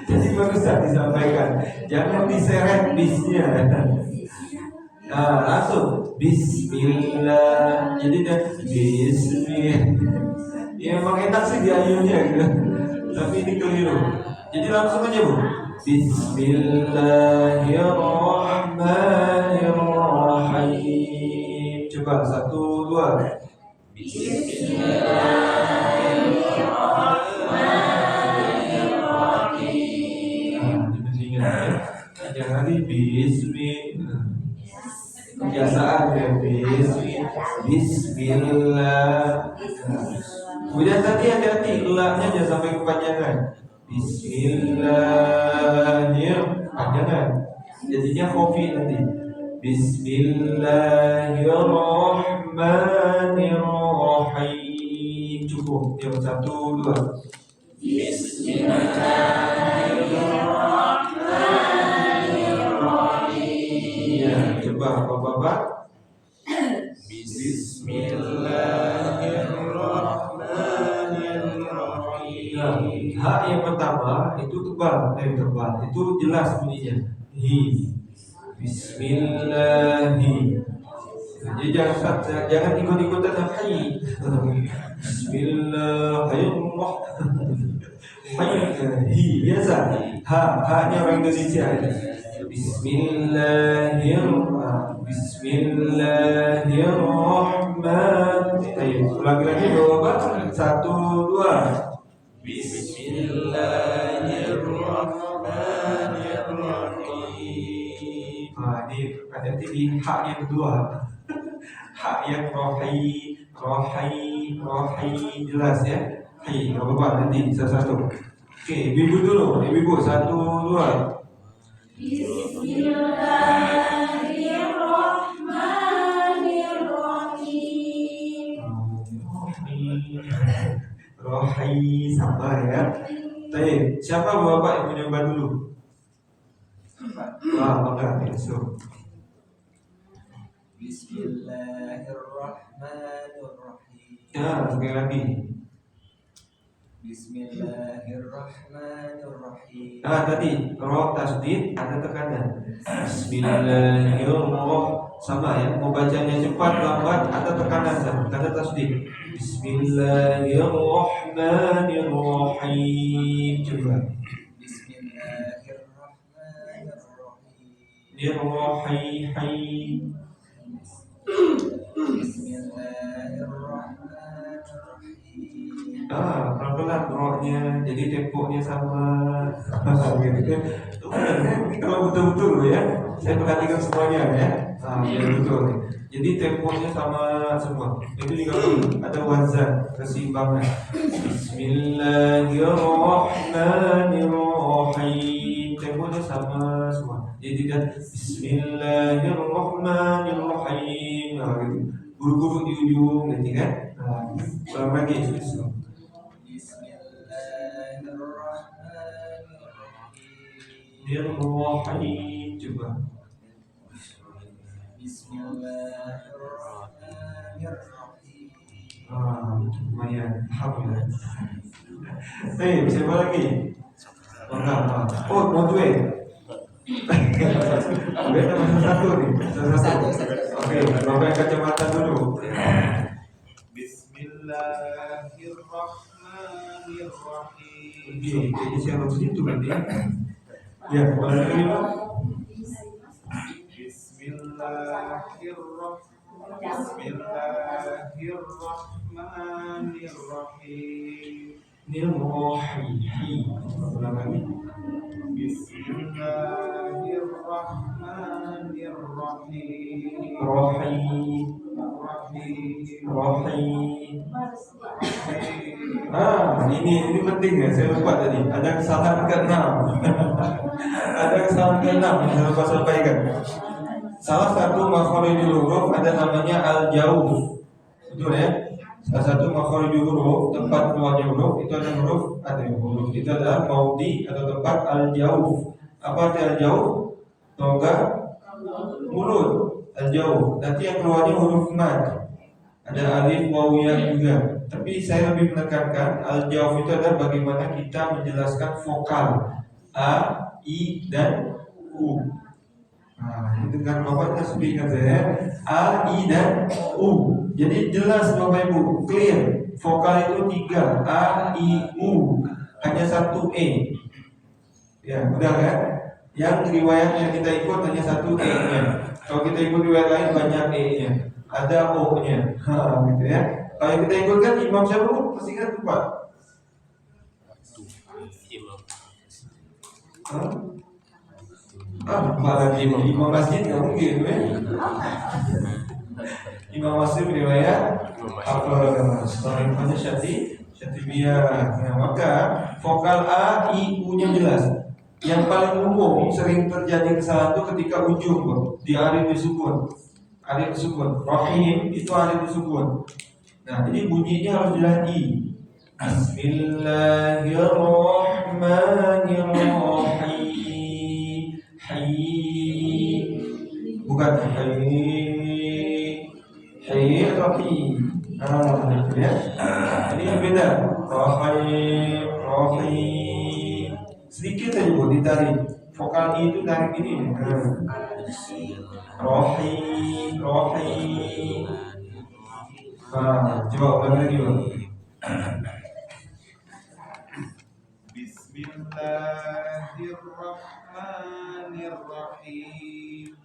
Jadi barusan disampaikan, jangan diseret bisnya. Langsung Bismillah. Jadi dia Bismillah. Ya emang enak sih di ayunya gitu. Tapi ini keliru. Jadi langsung aja Bu. Bismillahirrahmanirrahim. Coba 1, 2. Bismillahirrahmanirrahim. Jangan di Bismillah. Kebiasaan ya Bismillah. Kemudian tadi hati-hati la-nya jangan sampai kepanjangan. Bismillahirrahmanirrahim. Panjangan. Jadinya khofi nanti. Bismillahirrahmanirrahim. Cukup. Yang 1, 2. Bismillahirrahmanirrahim. Ya, coba Bapak-bapak. Bismillahirrahmanirrahim. H yang pertama itu tebal, itu jelas bunyinya. Hi. Bismillahi. Jadi jangan ikut-ikutan hayy. Bismillahirrahmanirrahim. Hayy biasa. Ha-nya orang Indonesia. Bismillahirrahmanirrahim. Ulangi lagi coba. 1, 2. Bismillahirrahmanirrahim. Ini hati-hati di hak yang kedua. Hak yang rohi jelas ya. Hai, nggak apa-apa nanti satu-satu. Oke, ibu dulu. Ibu 1, 2. Rohi sabar ya. Baik, siapa bapak yang mencoba dulu? Enggak, so. Bismillahirrahmanirrahim. Ya, sekali lagi. Bismillahirrahmanirrahim. Tadi roh tasdid ada tekanan. Bismillahirrahmanirrahim. Sama ya, mau bacanya cepat lambat ada tekanan sama, ada tasdid. Bismillahirrahmanirrahim. Coba. Bismillahirrahmanirrahim. Pelan-pelan rohnya, jadi tempoknya sama. Kalau betul-betul ya, saya perhatikan semuanya ya. Betul. Jadi temponya sama semua. Itu juga ada wazan, keseimbangan. Bismillahirrahmanirrahim. Temponya sama semua. Jadi tidak Bismillahirrahmanirrahim. Guru-guru di ujung nanti kan. Ulang lagi. Bismillahirrahmanirrahim. Coba. Bismillahirrahmanirrahim. Lumayan. Alhamdulillah. Siapa lagi? Mau duet? Beda masih satu nih. Satu. Oke, bapak kacamata dulu. Bismillahirrahmanirrahim. Jadi siapa situ berarti? Ya, boleh dulu. Bismillahirrahmanirrahim. Ini rohi. Ulang lagi. Bismillahirrahmanirrahim. Rohi. Ini penting ya, saya lupa tadi. Ada kesalahan ke-6. Ada kesalahan ke-6 yang saya lupa sampaikan. Salah satu makhorijul huruf ada namanya al-jauh. Betul ya? Salah satu makhorijul huruf, tempat keluarnya huruf itu ada huruf itu adalah maudi atau tempat al-jauh. Apa arti al-jauh? Toga mulut al-jauh. Nanti yang keluarnya huruf mad. Ada alif, waw, ya juga. Tapi saya lebih menekankan al-jauh itu adalah bagaimana kita menjelaskan vokal a, i, dan u. Itu kan Bapak tasbih kan saya A, I, dan U. Jadi jelas Bapak Ibu, clear. Vokal itu 3 A, I, U. Hanya 1 E. Ya, udah kan? Yang riwayat yang kita ikut hanya 1 E nya. Kalau kita ikut riwayat lain banyak E nya. Ada O nya. Gitu ya. Kalau kita ikutkan Imam siapa Bu? Pasti kan lupa. Lagi Imam Masjid nggak mungkin ya. Imam Masjid riwayat apa? Soalnya Syatibiyah. Nah, maka vokal A, I, U nya jelas. Yang paling umum sering terjadi kesalahan itu ketika ujung di alif disukun. Alif disukun. Rahim itu alif disukun. Nah, jadi bunyinya harus jelas I. Bismillahirrahmanirrahim. Bukan hai atau hi. Itu ya. Ini beda. Rohi. Sedikit aja Bu ditarik vokal I itu tarik ini. Rohi. Coba ulang lagi bang. Bismillahirrahmanirrahim.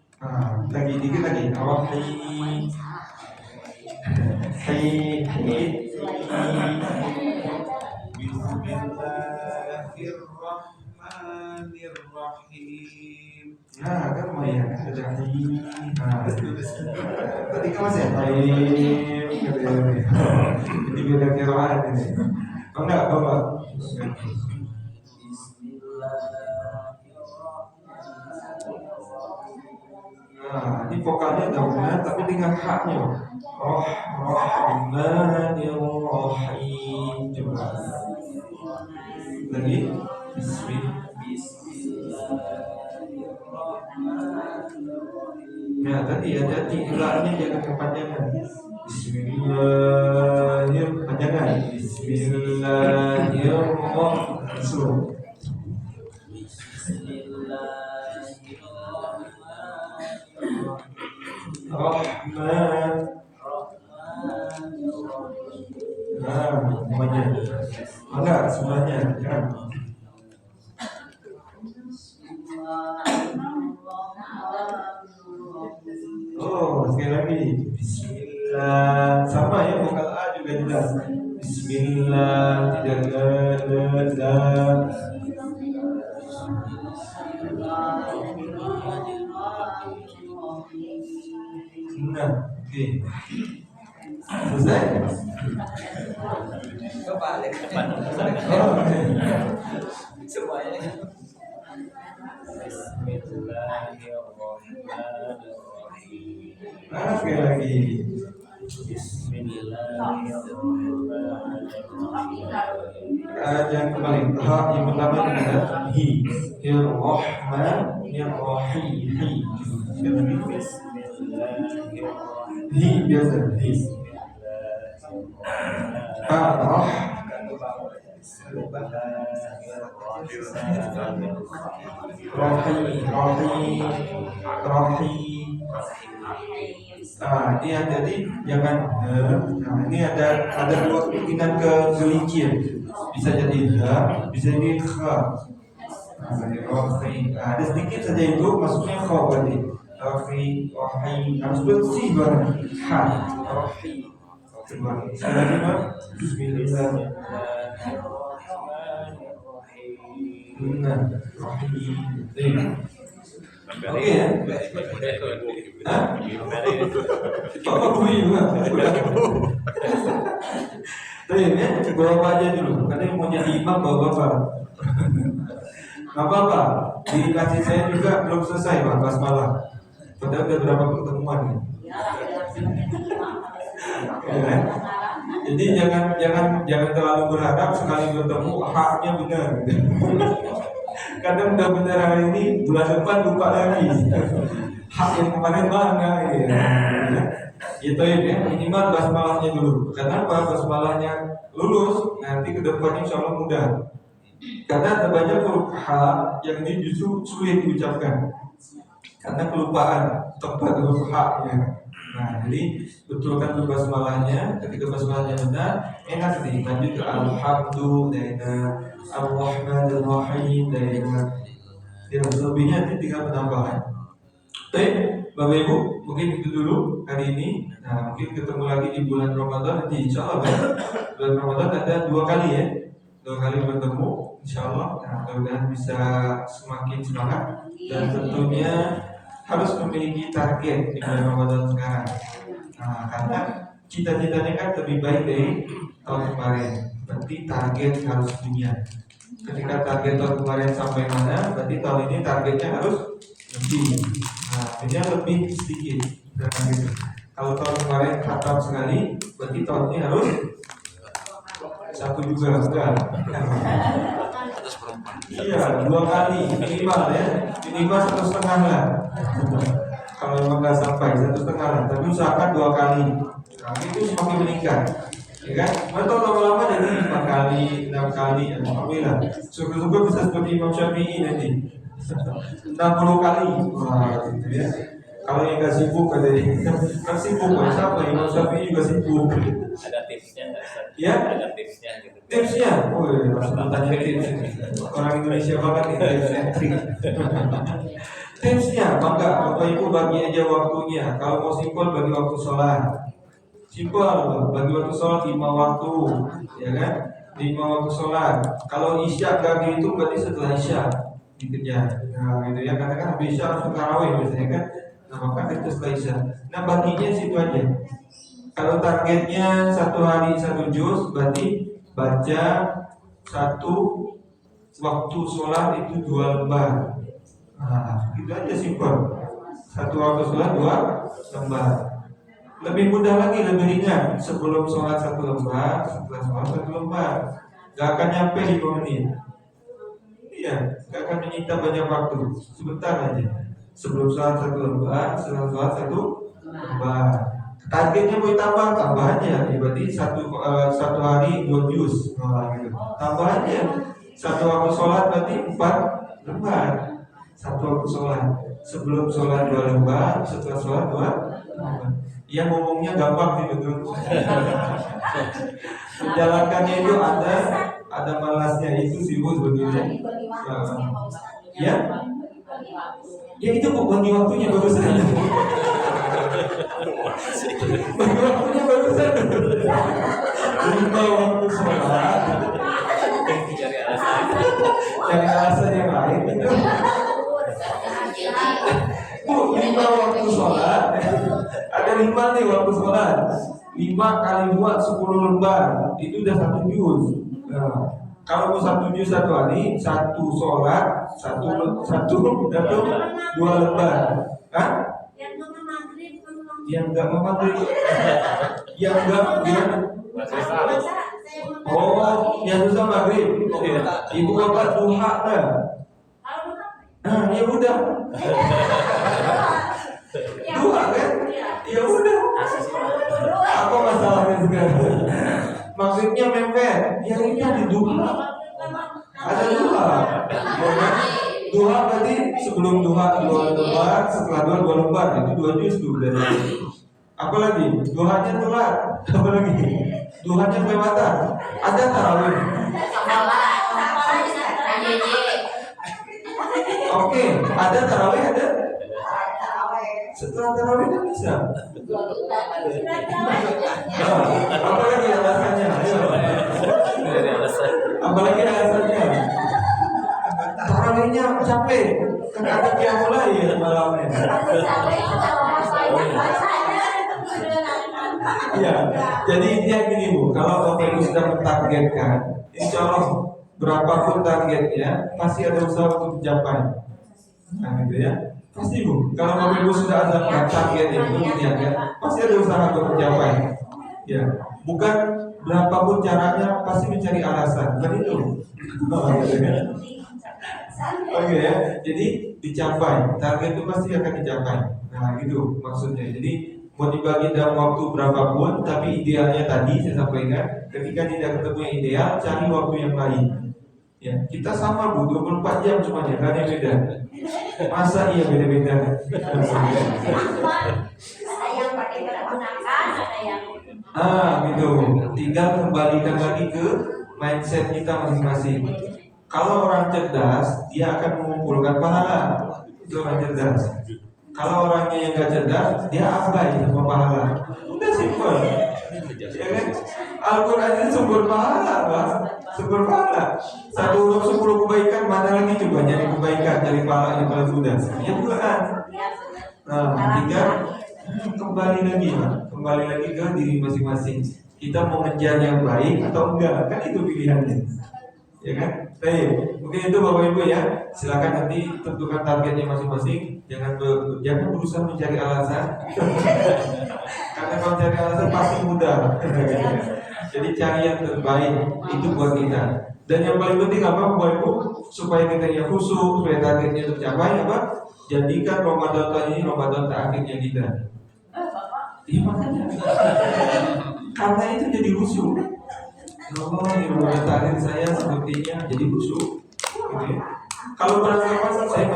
Lagi dikit lagi. Rohi. Bismillahirrahmanirrahim. Nah, kan lumayan ada hi. Tadi kan masih ini beda kiraan ini. Oh enggak. Nah, ini vokalnya udah benar, tapi dengan haknya. Rahmanirrahim. Coba lagi. Nah, tadi hati-hati ulangnya jangan kepanjangan. Bismillahirrahmanirrahim. Panjangan. Bismillahirrahmanirrahim. Rahman. Nah, semuanya. Enggak, semuanya. Ya. Oh, sekali lagi. Bismillah. Sama ya, vokal A juga jelas. Bismillah, tidak ada. Nah, oke. Selesai? Coba dari depan. Oh, oke. Semuanya. Nah, sekali lagi. Jangan kembali. Yang pertama adalah hi. Rahmanirrahim. Hi biasa. Hi. Roh. Rohi. Ini jadi jangan. Nah, ini ada dua kemungkinan kegelincian. Bisa jadi bisa jadi kha. Rohi. Ada sedikit saja itu maksudnya kha berarti. Rohi. Harus bersih banget. Ha. Rohi. Coba. Sekali lagi, Bismillahirrahmanirrahim. Oke ya. Bapak bunyi ya, bawa aja dulu. Karena mau jadi imam bawa bapak. Gak apa-apa. Dikasih saya juga belum selesai Pak basmalah. Padahal udah berapa pertemuan nih. Ya. Jadi jangan terlalu berharap sekali bertemu haknya benar. Kadang udah benar hari ini, bulan depan lupa lagi. Hak yang kemarin mana ya. Itu ya, minimal basmalahnya dulu. Kenapa basmalahnya lulus, nanti kedepannya insya Allah mudah. Karena ada banyak huruf H yang ini justru sulit diucapkan karena kelupaan tempat huruf H-nya. Nah, jadi betulkan dulu basmalahnya. Ketika basmalahnya benar, enak nih. Lanjut ke Alhamdulillah, Ar-Rahmanir-Rahim, ya, selebihnya nanti tinggal penambahan. Baik, Bapak Ibu, mungkin itu dulu hari ini. Nah, mungkin ketemu lagi di bulan Ramadan nanti, insya Allah. Bulan Ramadan ada 2 kali ya, 2 kali bertemu, insya Allah. Nah, mudah-mudahan bisa semakin semangat dan tentunya harus memiliki target di bulan Ramadan sekarang. Nah, karena cita-citanya kan lebih baik dari tahun kemarin. Berarti target harus punya. Ketika target tahun kemarin sampai mana, berarti tahun ini targetnya harus lebih. Nah, ini lebih sedikit. Gitu. Kalau tahun kemarin khatam sekali, berarti tahun ini harus 1 juga enggak. Iya, 2 kali minimal ya, minimal 1,5 lah. Kalau memang nggak sampai 1,5 lah, tapi usahakan 2 kali. Nah, itu semakin meningkat, ya kan? Atau lama-lama jadi 5 kali, 6 kali, alhamdulillah. Syukur-syukur bisa seperti Imam Syafi'i nanti. 60 kali. Wah, gitu ya. Kalau yang nggak sibuk ada kan sibuk, siapa Imam Syafi'i juga sibuk. Ada tipsnya nggak Ustaz? Ya? Ada tipsnya gitu. Tipsnya, oh iya, langsung tanya tips. Orang Indonesia banget nih tips and trick. Tipsnya, maka Bapak Ibu bagi aja waktunya. Kalau mau simpel bagi waktu sholat. Simpel, bagi waktu sholat 5 waktu, ya kan? 5 waktu sholat. Kalau isya gak gitu berarti setelah isya dikejar. Nah, gitu ya. Karena kan habis isya langsung tarawih biasanya kan. Nah, maka itu setelah isya. Nah, baginya situ aja. Kalau targetnya 1 hari 1 juz, berarti baca 1 waktu sholat itu 2 lembar. Nah, itu aja simpel. 1 waktu sholat 2 lembar. Lebih mudah lagi, lebih ringan. Sebelum sholat 1 lembar, setelah sholat 1 lembar. Gak akan nyampe 5 menit. Iya, gak akan menyita banyak waktu. Sebentar aja. Sebelum sholat 1 lembar, setelah sholat 1 lembar. Targetnya mau tambah aja. Berarti satu hari 2 juz. Gitu. Tambah aja. 1 waktu sholat berarti 4 lembar. 1 waktu sholat. Sebelum sholat 2 lembar, setelah sholat 2 lembar. Yang ngomongnya gampang sih betul. Menjalankannya itu ada malasnya itu sih Bu sebetulnya. Ya, ya itu kok bagi waktunya barusan. Bagi waktunya barusan. 5 waktu sholat. Cari alasan yang lain. Bu, 5 waktu sholat. Ada 5 nih waktu sholat. 5 kali 2 10 lembar. Itu udah 1 juz. Nah, kalau mau 1 juz 1 hari, 1 sholat, 2 lembar. Hah? Yang enggak mau maghrib. Yang enggak gimana? Oh, yang susah maghrib. Ibu bapak duha dah. Nah, ya udah. Duha kan? Ya udah. Apa masalahnya sekarang? Maksudnya mepet. Yang ini ada duha. Ada duha. Duha berarti sebelum duha 2 lembar, setelah 2 lembar. Itu 2 juz tuh dari. Apalagi duhanya telat. Apalagi duhanya kelewatan. Ada tarawih. Oke, ada tarawih ada. Setelah tarawih kan bisa. Apalagi alasannya? Apalagi alasannya? Tarawihnya capek. Kan ada qiyamul lail malamnya. Iya. Jadi intinya gini Bu, kalau Bapak Ibu sudah mentargetkan, insya Allah berapapun targetnya pasti ada usaha untuk dicapai. Nah gitu ya. Pasti Bu, kalau Bapak Ibu sudah ada target itu niatnya, pasti ada usaha untuk mencapai. Ya, bukan berapapun caranya pasti mencari alasan. Kan itu. Oke ya. Jadi dicapai, target itu pasti akan dicapai. Nah, gitu maksudnya. Jadi mau dibagi dalam waktu berapapun, tapi idealnya tadi saya sampaikan, ketika tidak ketemu yang ideal, cari waktu yang lain. Ya, kita sama Bu, 24 jam semuanya, gak ada yang beda. Masa iya beda-beda? Gitu. Tinggal kembalikan lagi ke mindset kita masing-masing. Kalau orang cerdas, dia akan mengumpulkan pahala. Itu orang cerdas. Kalau orangnya yang gak cerdas, dia abai sama pahala. Udah simpel. Ya kan? Al-Quran ini sumber pahala, Pak. Sumber pahala. 1 huruf 10 kebaikan, mana lagi coba nyari kebaikan dari pahala yang paling mudah? Ya bukan. Nah, tinggal kembali lagi, Pak. Kembali lagi ke diri masing-masing. Kita mau ngejar yang baik atau enggak? Kan itu pilihannya. Ya kan? Baik, mungkin itu Bapak Ibu ya. Silakan nanti tentukan targetnya masing-masing. Jangan berusaha mencari alasan. Karena kalau cari alasan pasti mudah. Jadi cari yang terbaik itu buat kita. Dan yang paling penting apa Bapak Ibu? Supaya kita yang khusyuk, supaya targetnya tercapai apa? Jadikan Ramadan tahun ini Ramadan terakhirnya kita. Iya makanya. Karena itu jadi khusyuk. Oh, ini Ramadan terakhir saya sepertinya jadi khusyuk. Gitu ya. Kalau beranggapan saya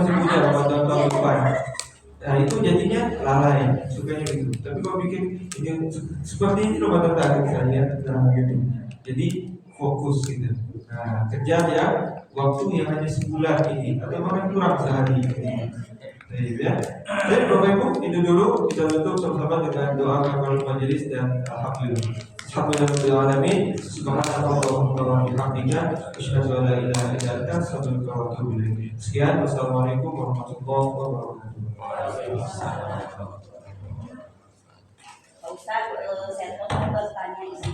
seperti ini loh mata tarik saya dalam YouTube. Jadi fokus gitu. Nah, kejar ya waktu yang hanya sebulan ini atau bahkan kurang sehari ini. Baik ya. Baik Bapak Ibu, itu dulu kita tutup sama-sama dengan doa kafaratul majelis dan alhamdulillah. Alhamdulillahirobbilalamin. Subhanallahumma wa bihamdika asyhadu an la ilaha illa anta astaghfiruka wa atubu ilaik. Sekian, wassalamualaikum warahmatullahi wabarakatuh. Pak Ustadz, saya mau bertanya izin